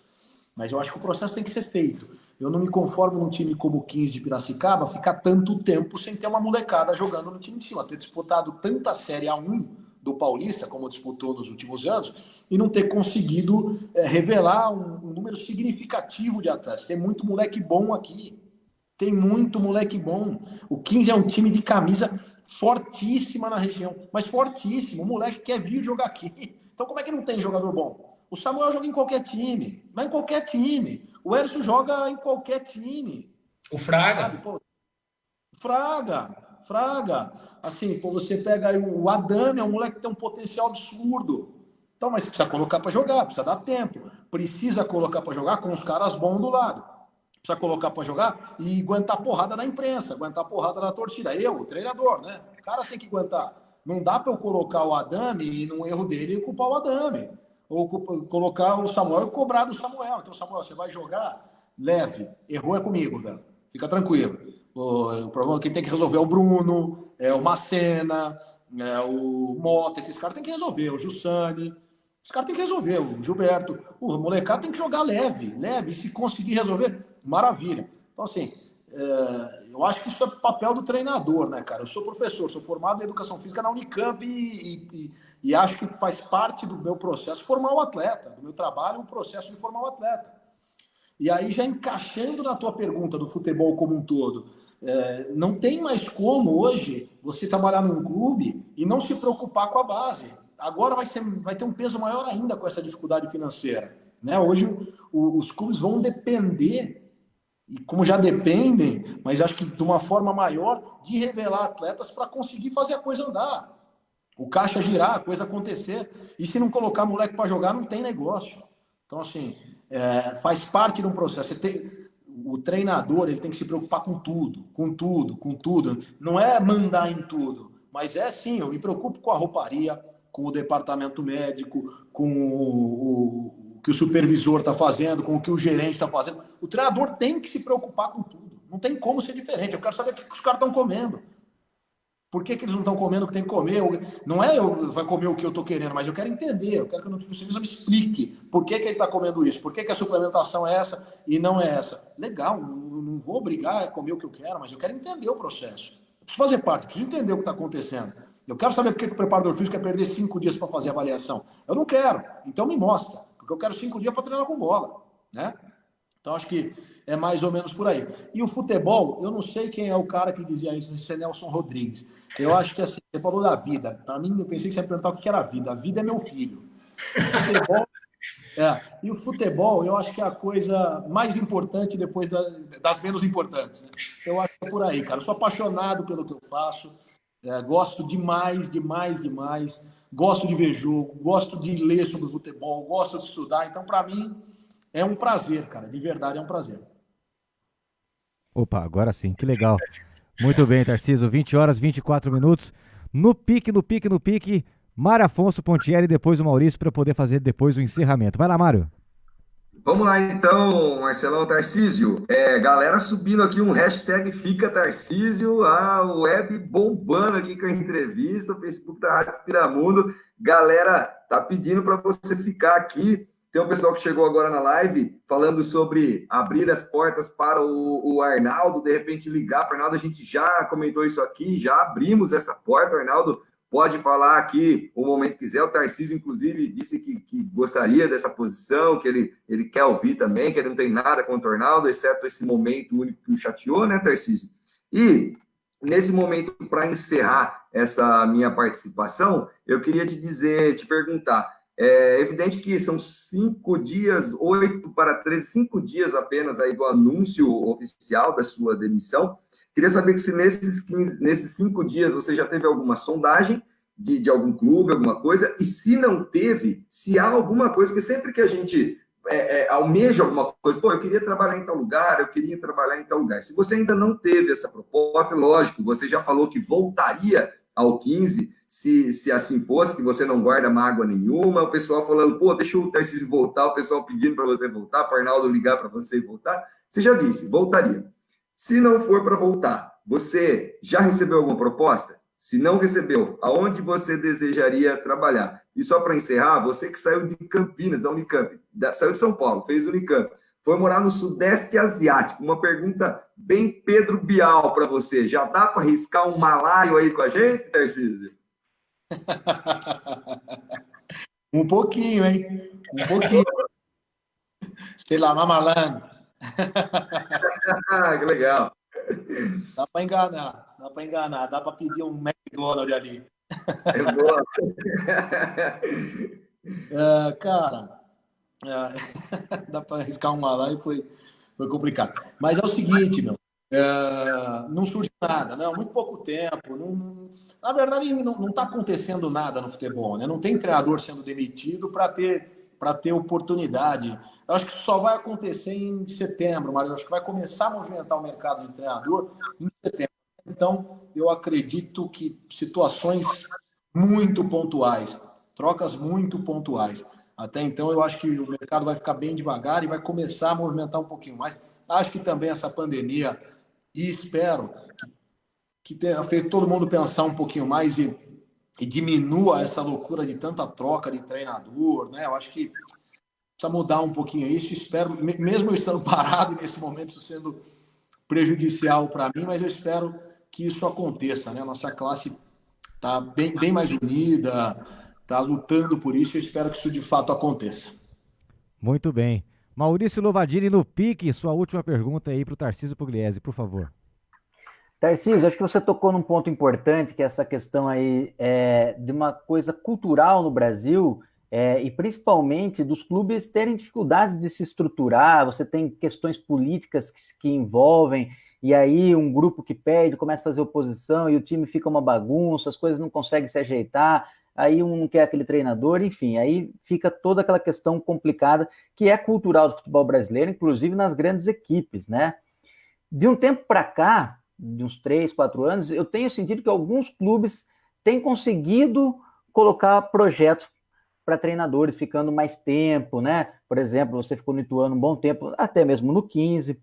Mas eu acho que o processo tem que ser feito. Eu não me conformo num time como o 15 de Piracicaba ficar tanto tempo sem ter uma molecada jogando no time de cima. Ter disputado tanta Série A1 do Paulista, como disputou nos últimos anos, e não ter conseguido revelar um número significativo de atletas. Tem muito moleque bom aqui. Tem muito moleque bom. O 15 é um time de camisa fortíssima na região, mas fortíssimo. O moleque quer vir jogar aqui. Então como é que não tem jogador bom? O Samuel joga em qualquer time, mas em qualquer time. O Erson joga em qualquer time. O Fraga. Sabe, pô? Fraga. Assim, pô, você pega aí o Adame, é um moleque que tem um potencial absurdo. Então, mas você precisa colocar para jogar, precisa dar tempo. Precisa colocar para jogar com os caras bons do lado. Precisa colocar para jogar e aguentar porrada na imprensa, aguentar porrada na torcida. Eu, o treinador, né? O cara tem que aguentar. Não dá para eu colocar o Adame e, num erro dele, culpar o Adame. Ou colocar o Samuel e cobrar do Samuel. Então, Samuel, você vai jogar leve. Errou é comigo, velho. Fica tranquilo. O problema que tem que resolver é o Bruno, o Macena, o Mota. Esses caras tem que resolver. O Jussani. Esses caras tem que resolver. O Gilberto. O molecado tem que jogar leve. E se conseguir resolver, maravilha. Então, assim, eu acho que isso é papel do treinador, né, cara? Eu sou professor, sou formado em Educação Física na Unicamp e acho que faz parte do meu processo formar o atleta, do meu trabalho, o processo de formar o atleta. E aí, já encaixando na tua pergunta do futebol como um todo, não tem mais como hoje você trabalhar num clube e não se preocupar com a base. Agora vai ter um peso maior ainda com essa dificuldade financeira, né? Hoje os clubes vão depender, e como já dependem, mas acho que de uma forma maior, de revelar atletas para conseguir fazer a coisa andar. O caixa girar, a coisa acontecer. E se não colocar moleque para jogar, não tem negócio. Então, assim, faz parte de um processo. O treinador, ele tem que se preocupar com tudo. Não é mandar em tudo, mas sim, eu me preocupo com a rouparia, com o departamento médico, com o que o supervisor está fazendo, com o que o gerente está fazendo. O treinador tem que se preocupar com tudo. Não tem como ser diferente. Eu quero saber o que os caras estão comendo. Por que eles não estão comendo o que tem que comer? Não é vai comer o que eu estou querendo, mas eu quero entender. Eu quero que o nutricionista me explique por que ele está comendo isso, por que a suplementação é essa e não é essa. Legal, não vou obrigar a comer o que eu quero, mas eu quero entender o processo. Eu preciso fazer parte, eu preciso entender o que está acontecendo. Eu quero saber por que o preparador físico quer perder 5 dias para fazer a avaliação. Eu não quero, então me mostra, porque eu quero 5 dias para treinar com bola. né? Então, acho que é mais ou menos por aí. E o futebol, eu não sei quem é o cara que dizia isso, se é Nelson Rodrigues. Eu acho que, assim, você falou da vida. Para mim, eu pensei que você ia perguntar o que era a vida. A vida é meu filho. E o futebol, eu acho que é a coisa mais importante depois das menos importantes, né? Eu acho que é por aí, cara. Eu sou apaixonado pelo que eu faço. Gosto demais, demais, demais. Gosto de ver jogo, gosto de ler sobre futebol, gosto de estudar. Então, para mim, é um prazer, cara. De verdade, é um prazer. Opa, agora sim, que legal. Muito bem, Tarcísio, 20 horas, 24 minutos. No pique, no pique, no pique. Mário Afonso Pontieri e depois o Maurício para poder fazer depois o encerramento. Vai lá, Mário. Vamos lá então, Marcelão, Tarcísio. Galera subindo aqui um hashtag Fica Tarcísio, a web bombando aqui com a entrevista, o Facebook da Rádio Piramundo. Galera, tá pedindo para você ficar aqui. Tem um pessoal que chegou agora na live falando sobre abrir as portas para o Arnaldo, de repente ligar para o Arnaldo. A gente já comentou isso aqui, já abrimos essa porta. O Arnaldo pode falar aqui o momento que quiser. O Tarcísio, inclusive, disse que gostaria dessa posição, que ele quer ouvir também, que ele não tem nada contra o Arnaldo, exceto esse momento único que o chateou, né, Tarcísio? E nesse momento, para encerrar essa minha participação, eu queria te perguntar. É evidente que são 5 dias, 8 para 13, 5 dias apenas aí do anúncio oficial da sua demissão. Queria saber que se nesses 5 dias você já teve alguma sondagem de algum clube, alguma coisa, e se não teve, se há alguma coisa, que sempre que a gente almeja alguma coisa, eu queria trabalhar em tal lugar, eu queria trabalhar em tal lugar. Se você ainda não teve essa proposta, lógico, você já falou que voltaria ao 15, se assim fosse, que você não guarda mágoa nenhuma, o pessoal falando, deixa o Tarcísio voltar, o pessoal pedindo para você voltar, para o Arnaldo ligar para você voltar, você já disse, voltaria. Se não for para voltar, você já recebeu alguma proposta? Se não recebeu, aonde você desejaria trabalhar? E só para encerrar, você que saiu de Campinas, da Unicamp, saiu de São Paulo, fez Unicamp, foi morar no Sudeste Asiático. Uma pergunta bem Pedro Bial para você. Já dá para arriscar um malaio aí com a gente, Tarcísio? Um pouquinho, hein? Um pouquinho. Sei lá, malandro. Que legal. Dá para enganar, dá para pedir um McDonald's ali. É boa. Cara, dá para arriscar uma lá e foi complicado. Mas é o seguinte, meu, não surge nada, não, muito pouco tempo. Na verdade, não está acontecendo nada no futebol, né? Não tem treinador sendo demitido para ter oportunidade. Eu acho que isso só vai acontecer em setembro, Mário. Eu acho que vai começar a movimentar o mercado de treinador em setembro. Então, eu acredito que situações muito pontuais, trocas muito pontuais. Até então, eu acho que o mercado vai ficar bem devagar e vai começar a movimentar um pouquinho mais. Acho que também essa pandemia, e espero que tenha feito todo mundo pensar um pouquinho mais e diminua essa loucura de tanta troca de treinador, né? Eu acho que precisa mudar um pouquinho isso. Espero, mesmo eu estando parado nesse momento, isso sendo prejudicial para mim, mas eu espero que isso aconteça, né? A nossa classe está bem mais unida, está lutando por isso, eu espero que isso de fato aconteça. Muito bem. Maurício Lovadini no pique, sua última pergunta aí para o Tarcísio Pugliese, por favor. Tarcísio, acho que você tocou num ponto importante, que é essa questão aí de uma coisa cultural no Brasil, e principalmente dos clubes terem dificuldades de se estruturar. Você tem questões políticas que envolvem, e aí um grupo que perde começa a fazer oposição e o time fica uma bagunça, as coisas não conseguem se ajeitar, aí um não quer aquele treinador, enfim, aí fica toda aquela questão complicada que é cultural do futebol brasileiro, inclusive nas grandes equipes, né? De um tempo para cá, de uns 3, 4 anos, eu tenho sentido que alguns clubes têm conseguido colocar projetos para treinadores ficando mais tempo, né? Por exemplo, você ficou no Ituano um bom tempo, até mesmo no 15.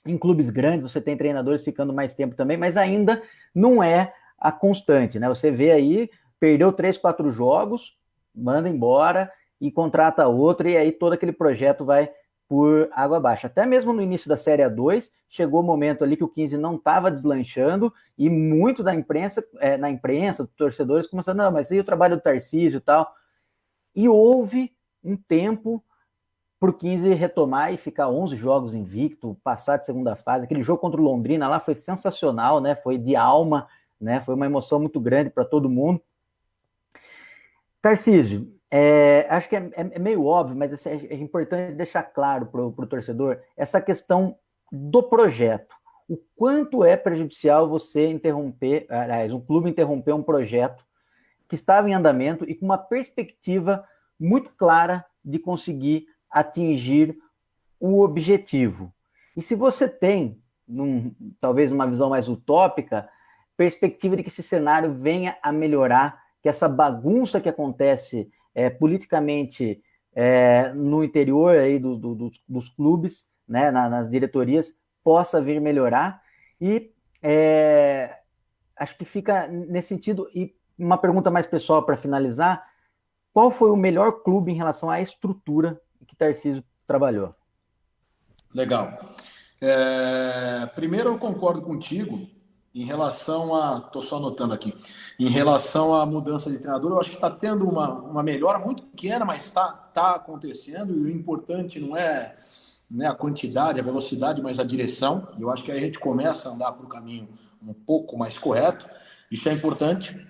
Em clubes grandes você tem treinadores ficando mais tempo também, mas ainda não é a constante, né? Você vê aí, perdeu 3, 4 jogos, manda embora e contrata outro, e aí todo aquele projeto vai por água abaixo. Até mesmo no início da Série A2, chegou o momento ali que o 15 não estava deslanchando, e muito da imprensa, dos torcedores, começando, não, mas aí o trabalho do Tarcísio e tal. E houve um tempo para o 15 retomar e ficar 11 jogos invicto, passar de segunda fase. Aquele jogo contra o Londrina lá foi sensacional, né? Foi de alma, né? Foi uma emoção muito grande para todo mundo. Tarcísio, acho que é meio óbvio, mas é importante deixar claro para o torcedor essa questão do projeto. O quanto é prejudicial você interromper, aliás, um clube interromper um projeto que estava em andamento e com uma perspectiva muito clara de conseguir atingir o objetivo. E se você tem, talvez uma visão mais utópica, perspectiva de que esse cenário venha a melhorar, que essa bagunça que acontece politicamente no interior aí dos clubes, né, nas diretorias, possa vir melhorar. E acho que fica nesse sentido. E uma pergunta mais pessoal para finalizar: qual foi o melhor clube em relação à estrutura que Tarcísio trabalhou? Legal. Primeiro, eu concordo contigo em relação a... Estou só anotando aqui. Em relação à mudança de treinador, eu acho que está tendo uma melhora muito pequena, mas está acontecendo. E o importante não é a quantidade, a velocidade, mas a direção. Eu acho que a gente começa a andar para o caminho um pouco mais correto. Isso é importante.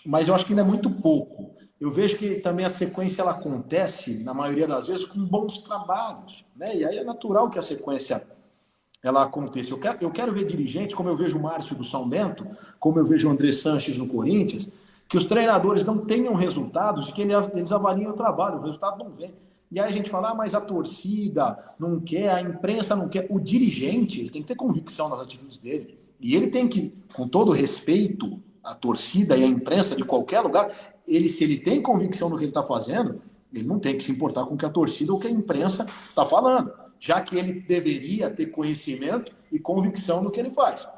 Mas eu acho que ainda é muito pouco. Eu vejo que também a sequência ela acontece, na maioria das vezes, com bons trabalhos, né? E aí é natural que a sequência ela aconteça. Eu quero ver dirigentes, como eu vejo o Márcio do São Bento, como eu vejo o André Sanches no Corinthians, que os treinadores não tenham resultados e que eles avaliem o trabalho, o resultado não vem. E aí a gente fala, mas a torcida não quer, a imprensa não quer. O dirigente, ele tem que ter convicção nas atitudes dele. E ele tem que, com todo respeito à torcida e à imprensa de qualquer lugar, se ele tem convicção no que ele está fazendo, ele não tem que se importar com o que a torcida ou o que a imprensa está falando, já que ele deveria ter conhecimento e convicção no que ele faz.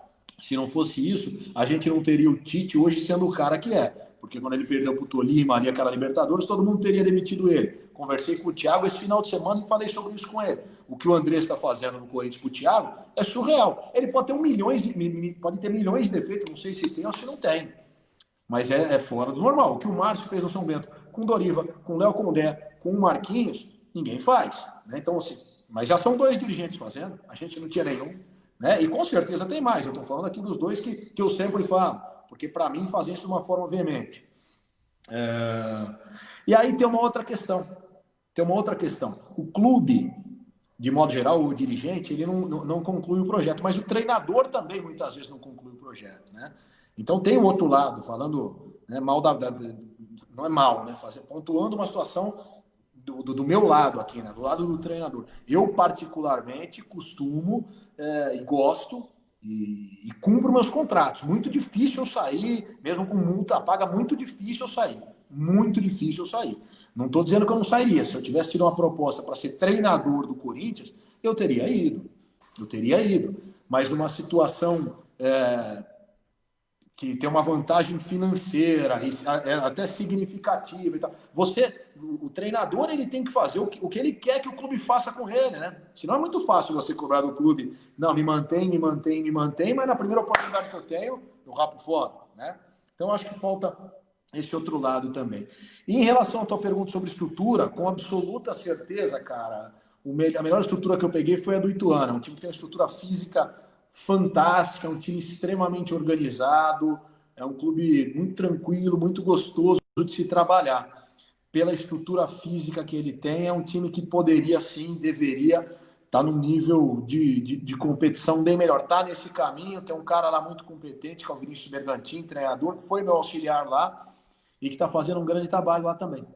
Se não fosse isso, a gente não teria o Tite hoje sendo o cara que é. Porque quando ele perdeu para o Tolima ali, aquela Libertadores, todo mundo teria demitido ele. Conversei com o Thiago esse final de semana e falei sobre isso com ele. O que o André está fazendo no Corinthians para o Thiago é surreal. Ele pode ter pode ter milhões de defeitos, não sei se tem ou se não tem. Mas é fora do normal. O que o Márcio fez no São Bento com o Doriva, com o Léo Condé, com o Marquinhos, ninguém faz. Né? Então, assim, mas já são 2 dirigentes fazendo, a gente não tinha nenhum. Né? E com certeza tem mais. Eu estou falando aqui dos 2 que eu sempre falo, porque para mim fazem isso de uma forma veemente. E aí tem uma outra questão. O clube, de modo geral, o dirigente, ele não conclui o projeto, mas o treinador também muitas vezes não conclui o projeto. Né? Então tem o outro lado, falando, né, mal não é mal, né, pontuando uma situação do meu lado aqui, né, do lado do treinador. Eu particularmente costumo e gosto e cumpro meus contratos. Muito difícil eu sair, mesmo com multa paga, muito difícil eu sair. Não estou dizendo que eu não sairia. Se eu tivesse tido uma proposta para ser treinador do Corinthians, eu teria ido. Mas numa situação que tem uma vantagem financeira, até significativa e tal. O treinador, ele tem que fazer o que ele quer que o clube faça com ele, né? Senão é muito fácil você cobrar do clube, não, me mantém, mas na primeira oportunidade que eu tenho, eu rapo fora, né? Então, acho que falta esse outro lado também. E em relação à tua pergunta sobre estrutura, com absoluta certeza, cara, a melhor estrutura que eu peguei foi a do Ituano, um time que tem uma estrutura física fantástica, é um time extremamente organizado, é um clube muito tranquilo, muito gostoso de se trabalhar. Pela estrutura física que ele tem, é um time que poderia sim, deveria estar num nível de competição bem melhor. Está nesse caminho, tem um cara lá muito competente, que é o Vinícius Bergantin, treinador, que foi meu auxiliar lá e que está fazendo um grande trabalho lá também.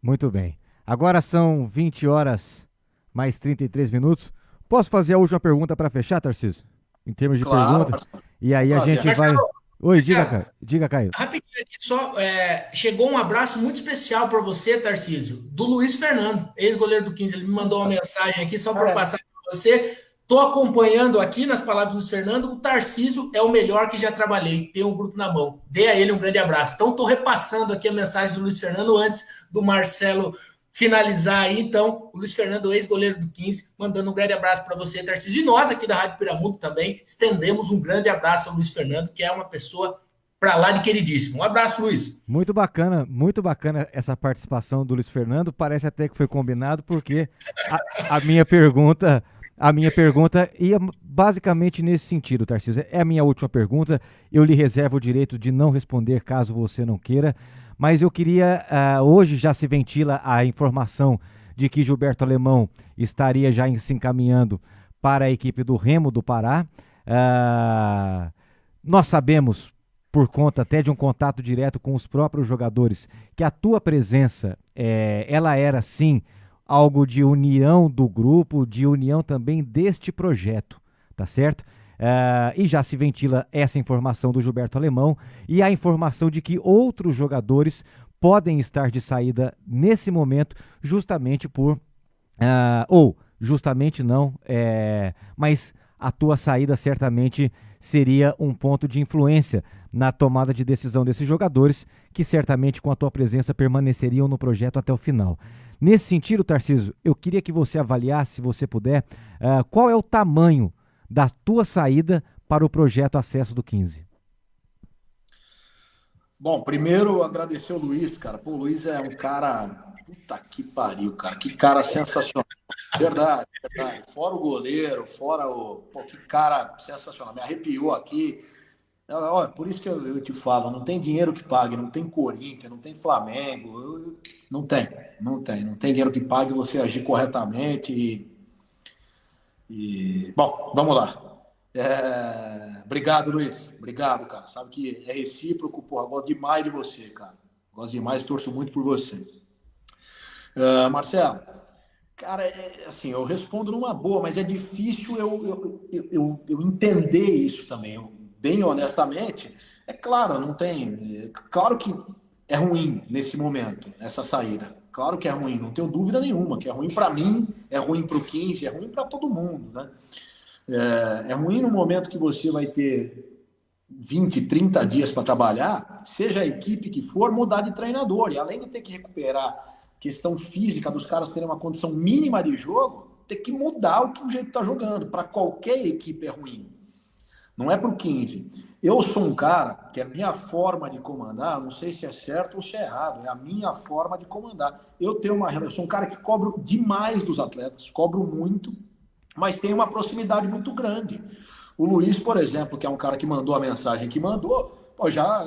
Muito bem. Agora são 20 horas mais 33 minutos. Posso fazer a última pergunta para fechar, Tarcísio? Em termos de perguntas. E aí a gente vai... Oi, diga, Caio. Rapidinho aqui, só chegou um abraço muito especial para você, Tarcísio, do Luiz Fernando, ex-goleiro do 15. Ele me mandou uma mensagem aqui só para passar para você. Estou acompanhando aqui nas palavras do Luiz Fernando. O Tarcísio é o melhor que já trabalhei. Tem um grupo na mão. Dê a ele um grande abraço. Então, estou repassando aqui a mensagem do Luiz Fernando antes do Marcelo finalizar aí. Então, o Luiz Fernando, ex-goleiro do 15, mandando um grande abraço para você, Tarcísio. E nós aqui da Rádio Piramundo também estendemos um grande abraço ao Luiz Fernando, que é uma pessoa para lá de queridíssimo. Um abraço, Luiz. Muito bacana essa participação do Luiz Fernando. Parece até que foi combinado, porque a minha pergunta ia basicamente nesse sentido, Tarcísio. É a minha última pergunta. Eu lhe reservo o direito de não responder caso você não queira. Mas eu queria, hoje já se ventila a informação de que Gilberto Alemão estaria já se encaminhando para a equipe do Remo do Pará. Nós sabemos, por conta até de um contato direto com os próprios jogadores, que a tua presença, ela era sim algo de união do grupo, de união também deste projeto, tá certo? E já se ventila essa informação do Gilberto Alemão e a informação de que outros jogadores podem estar de saída nesse momento, justamente por, ou justamente não, mas a tua saída certamente seria um ponto de influência na tomada de decisão desses jogadores, que certamente com a tua presença permaneceriam no projeto até o final. Nesse sentido, Tarcísio, eu queria que você avaliasse, se você puder, qual é o tamanho da tua saída para o projeto Acesso do 15. Bom, primeiro agradecer o Luiz, cara. Pô, o Luiz é um cara... Puta que pariu, cara. Que cara sensacional. Verdade. Fora o goleiro, fora o... Pô, que cara sensacional. Me arrepiou aqui. Olha, por isso que eu te falo, não tem dinheiro que pague, não tem Corinthians, não tem Flamengo, não tem dinheiro que pague você agir corretamente bom, vamos lá. Obrigado, Luiz, obrigado, cara, sabe que é recíproco, porra, gosto demais de você, cara, gosto demais, torço muito por você. Marcelo, cara, assim, eu respondo numa boa, mas é difícil eu entender isso também. Bem honestamente, é claro, não tem. Claro que é ruim nesse momento, essa saída. Claro que é ruim, não tenho dúvida nenhuma, que é ruim para mim, é ruim para o 15, é ruim para todo mundo, né? É ruim no momento que você vai ter 20, 30 dias para trabalhar, seja a equipe que for, mudar de treinador. E além de ter que recuperar a questão física dos caras terem uma condição mínima de jogo, ter que mudar o jeito que tá jogando. Para qualquer equipe é ruim. Não é para o 15. Eu sou um cara que a minha forma de comandar, não sei se é certo ou se é errado, é a minha forma de comandar. Eu sou um cara que cobro demais dos atletas, cobro muito, mas tenho uma proximidade muito grande. O Luiz, por exemplo, que é um cara que mandou a mensagem que mandou, já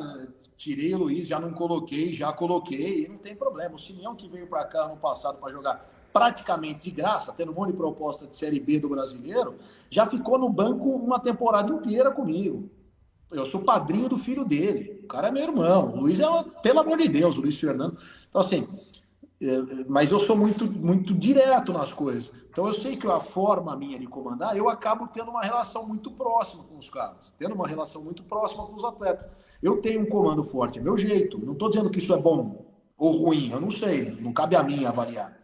tirei o Luiz, já não coloquei, já coloquei, e não tem problema. O Simeão que veio para cá ano passado para jogar praticamente de graça, tendo um monte de proposta de Série B do Brasileiro, já ficou no banco uma temporada inteira comigo. Eu sou padrinho do filho dele. O cara é meu irmão. O Luiz pelo amor de Deus, o Luiz Fernando. Então, assim, mas eu sou muito, muito direto nas coisas. Então, eu sei que a forma minha de comandar, eu acabo tendo uma relação muito próxima com os caras, tendo uma relação muito próxima com os atletas. Eu tenho um comando forte, é meu jeito. Não estou dizendo que isso é bom ou ruim, eu não sei, não cabe a mim avaliar.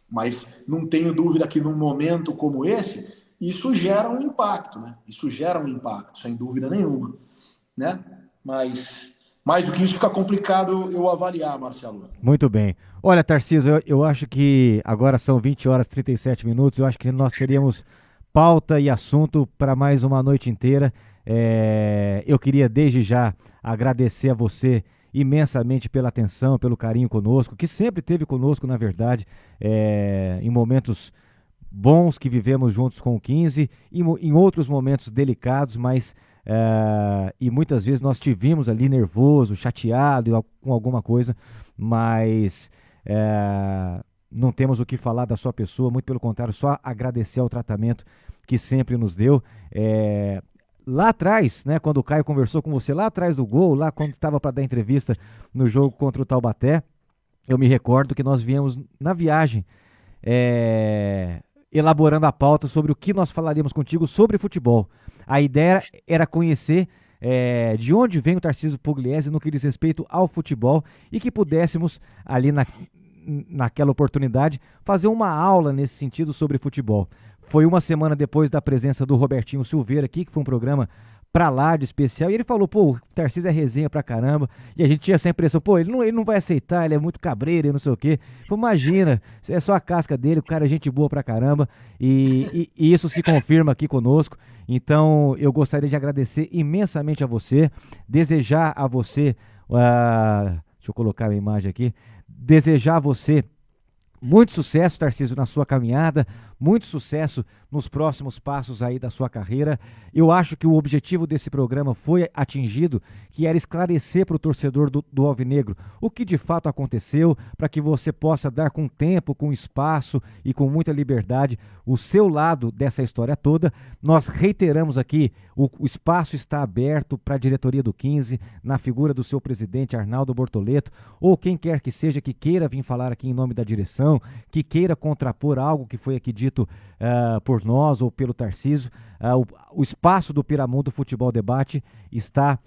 Mas não tenho dúvida que num momento como esse, isso gera um impacto, né? Isso gera um impacto, sem dúvida nenhuma, né? Mas mais do que isso fica complicado eu avaliar, Marcelo. Muito bem. Olha, Tarcísio, eu acho que agora são 20 horas e 37 minutos, eu acho que nós teríamos pauta e assunto para mais uma noite inteira. Eu queria desde já agradecer a você imensamente pela atenção, pelo carinho conosco, que sempre esteve conosco, na verdade, em momentos bons que vivemos juntos com o 15, e em outros momentos delicados, mas e muitas vezes nós te vimos ali nervoso, chateado com alguma coisa, mas não temos o que falar da sua pessoa, muito pelo contrário, só agradecer ao tratamento que sempre nos deu. Lá atrás, né, quando o Caio conversou com você, lá atrás do gol, lá quando estava para dar entrevista no jogo contra o Taubaté, eu me recordo que nós viemos na viagem elaborando a pauta sobre o que nós falaríamos contigo sobre futebol. A ideia era conhecer de onde vem o Tarcísio Pugliese no que diz respeito ao futebol e que pudéssemos ali naquela oportunidade fazer uma aula nesse sentido sobre futebol. Foi uma semana depois da presença do Robertinho Silveira aqui, que foi um programa pra lá de especial, e ele falou, pô, o Tarcísio é resenha pra caramba, e a gente tinha essa impressão, pô, ele não vai aceitar, ele é muito cabreiro e não sei o quê. Pô, imagina, é só a casca dele, o cara é gente boa pra caramba, e isso se confirma aqui conosco. Então eu gostaria de agradecer imensamente a você, desejar a você, deixa eu colocar a imagem aqui, desejar a você muito sucesso, Tarcísio, na sua caminhada, muito sucesso nos próximos passos aí da sua carreira. Eu acho que o objetivo desse programa foi atingido, que era esclarecer para o torcedor do Alvinegro o que de fato aconteceu, para que você possa dar com tempo, com espaço e com muita liberdade o seu lado dessa história toda. Nós reiteramos aqui, o espaço está aberto para a diretoria do 15, na figura do seu presidente Arnaldo Bortoleto, ou quem quer que seja que queira vir falar aqui em nome da direção, que queira contrapor algo que foi aqui dito por nós ou pelo Tarcísio. O espaço do Piramundo Futebol Debate está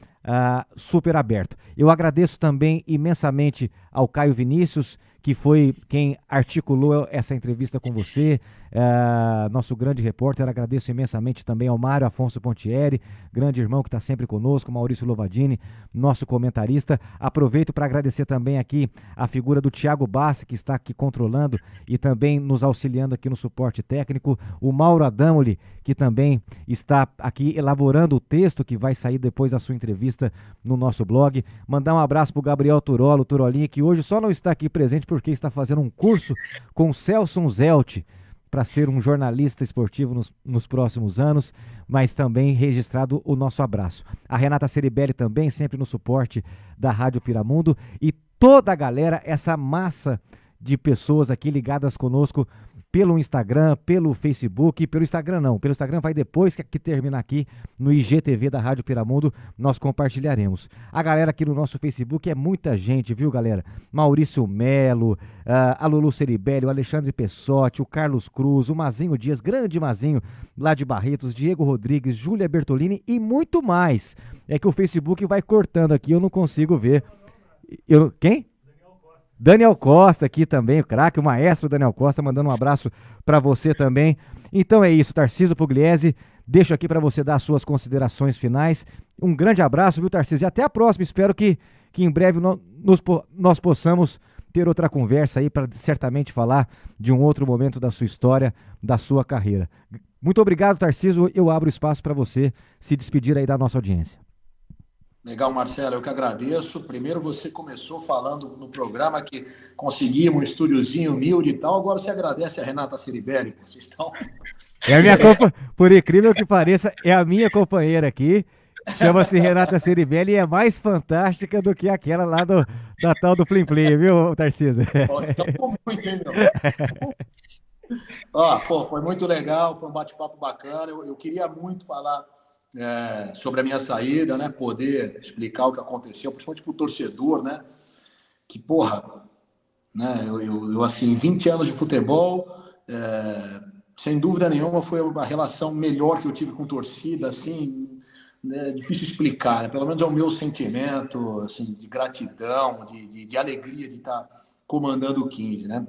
super aberto. Eu agradeço também imensamente ao Caio Vinícius, que foi quem articulou essa entrevista com você, nosso grande repórter. Agradeço imensamente também ao Mário Afonso Pontieri, grande irmão que está sempre conosco, Maurício Lovadini, nosso comentarista. Aproveito para agradecer também aqui a figura do Thiago Bassi, que está aqui controlando e também nos auxiliando aqui no suporte técnico, o Mauro Adamoli, que também está aqui elaborando o texto que vai sair depois da sua entrevista no nosso blog. Mandar um abraço para o Gabriel Turolinha, que hoje só não está aqui presente porque está fazendo um curso com o Celso Zelt para ser um jornalista esportivo nos próximos anos, mas também registrado o nosso abraço. A Renata Ceribelli também, sempre no suporte da Rádio Piramundo, e toda a galera, essa massa de pessoas aqui ligadas conosco pelo Instagram, pelo Facebook, pelo Instagram não, pelo Instagram vai depois que terminar aqui no IGTV da Rádio Piramundo, nós compartilharemos. A galera aqui no nosso Facebook é muita gente, viu, galera? Maurício Melo, a Lulu Ceribelli, o Alexandre Pessotti, o Carlos Cruz, o Mazinho Dias, grande Mazinho, lá de Barretos, Diego Rodrigues, Júlia Bertolini e muito mais. É que o Facebook vai cortando aqui, eu não consigo ver. Quem? Daniel Costa aqui também, o craque, o maestro Daniel Costa, mandando um abraço para você também. Então é isso, Tarcísio Pugliese, deixo aqui para você dar as suas considerações finais. Um grande abraço, viu, Tarcísio? E até a próxima, espero que em breve nós possamos ter outra conversa aí para certamente falar de um outro momento da sua história, da sua carreira. Muito obrigado, Tarcísio, eu abro espaço para você se despedir aí da nossa audiência. Legal, Marcelo, eu que agradeço. Primeiro você começou falando no programa que conseguimos um estúdiozinho humilde e tal, agora você agradece a Renata Ceribelli, vocês estão... Por incrível que pareça, é a minha companheira aqui, chama-se Renata Ceribelli e é mais fantástica do que aquela lá da tal do Plim Plim, viu, Tarcísio? Estamos muito, hein, meu? Foi muito legal, foi um bate-papo bacana, eu queria muito falar sobre a minha saída, né? Poder explicar o que aconteceu, principalmente para o torcedor, né? Que, né? Eu assim, 20 anos de futebol, sem dúvida nenhuma, foi a relação melhor que eu tive com torcida, assim, né? Difícil explicar, né? Pelo menos é o meu sentimento, assim, de gratidão, de alegria de estar comandando o 15, né?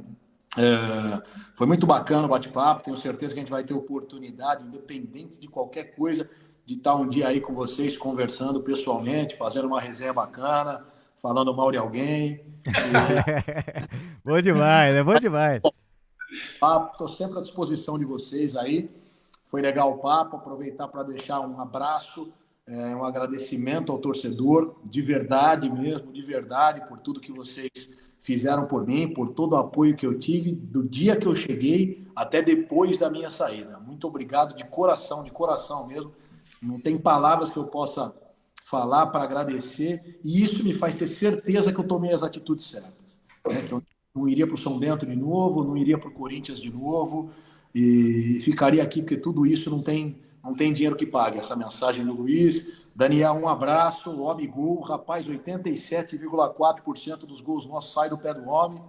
Foi muito bacana o bate-papo, tenho certeza que a gente vai ter oportunidade, independente de qualquer coisa, de estar um dia aí com vocês, conversando pessoalmente, fazendo uma resenha bacana, falando mal de alguém. Bom demais, né? Bom demais. Estou sempre à disposição de vocês aí. Foi legal o papo, aproveitar para deixar um abraço, um agradecimento ao torcedor, de verdade mesmo, de verdade, por tudo que vocês fizeram por mim, por todo o apoio que eu tive, do dia que eu cheguei até depois da minha saída. Muito obrigado de coração mesmo. Não tem palavras que eu possa falar para agradecer, e isso me faz ter certeza que eu tomei as atitudes certas. Né? Que eu não iria para o São Bento de novo, não iria para o Corinthians de novo, e ficaria aqui porque tudo isso não tem dinheiro que pague. Essa mensagem do Luiz. Daniel, um abraço. O homem gol, rapaz, 87,4% dos gols nossos sai do pé do homem.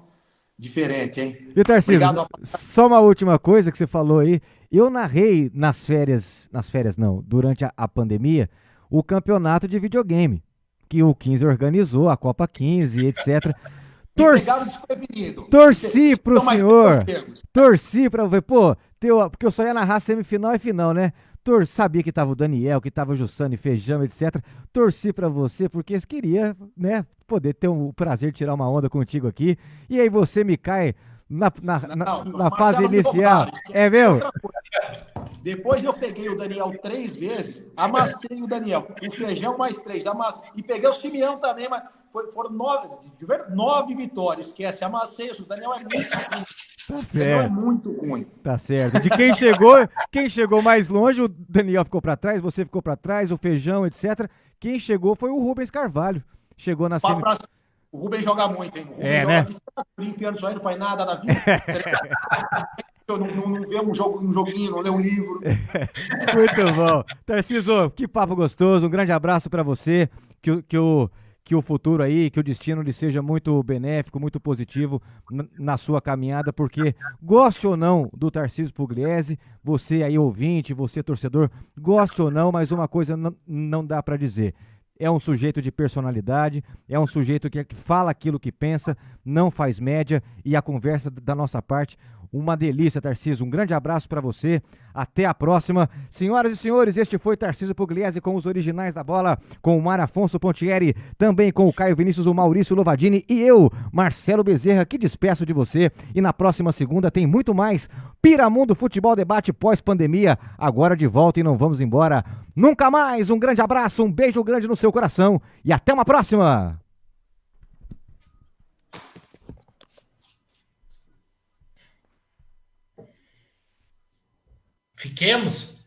Diferente, hein? E Tarcísio, só uma última coisa que você falou aí. Eu narrei durante a pandemia, o campeonato de videogame, que o 15 organizou, a Copa 15, etc. Torci pro senhor, torci pra ver, porque eu só ia narrar semifinal e final, né? Sabia que tava o Daniel, que tava o Jussane Feijão, etc. Torci pra você porque queria, né, poder ter o prazer de tirar uma onda contigo aqui. E aí você me cai na fase inicial. É meu? Depois eu peguei o Daniel 3 vezes, amassei o Daniel. O Feijão mais 3, e peguei o Simeão também, mas foram 9 vitórias. Esquece, amassei isso. O Daniel é muito ruim. Tá O Daniel é certo. muito ruim. Tá certo. De quem chegou mais longe, o Daniel ficou pra trás, você ficou pra trás, o Feijão, etc. Quem chegou foi o Rubens Carvalho. Chegou na semifinal. O Rubens joga muito, hein? O Rubens É, joga né? 30 anos só e não faz nada da vida. Não vê um joguinho, não lê um livro. Muito bom. Tarcísio, que papo gostoso. Um grande abraço pra você. Que o futuro aí, que o destino lhe seja muito benéfico, muito positivo na sua caminhada, porque goste ou não do Tarcísio Pugliese, você aí ouvinte, você torcedor, goste ou não, mas uma coisa não dá pra dizer. É um sujeito de personalidade, é um sujeito que fala aquilo que pensa, não faz média, e a conversa da nossa parte, uma delícia, Tarcísio. Um grande abraço para você, até a próxima. Senhoras e senhores, este foi Tarcísio Pugliese com os originais da bola, com o Mar Afonso Pontieri, também com o Caio Vinícius, o Maurício Lovadini e eu, Marcelo Bezerra, que despeço de você. E na próxima segunda tem muito mais Piramundo Futebol Debate pós-pandemia, agora de volta e não vamos embora nunca mais. Um grande abraço, um beijo grande no seu coração e até uma próxima. Fiquemos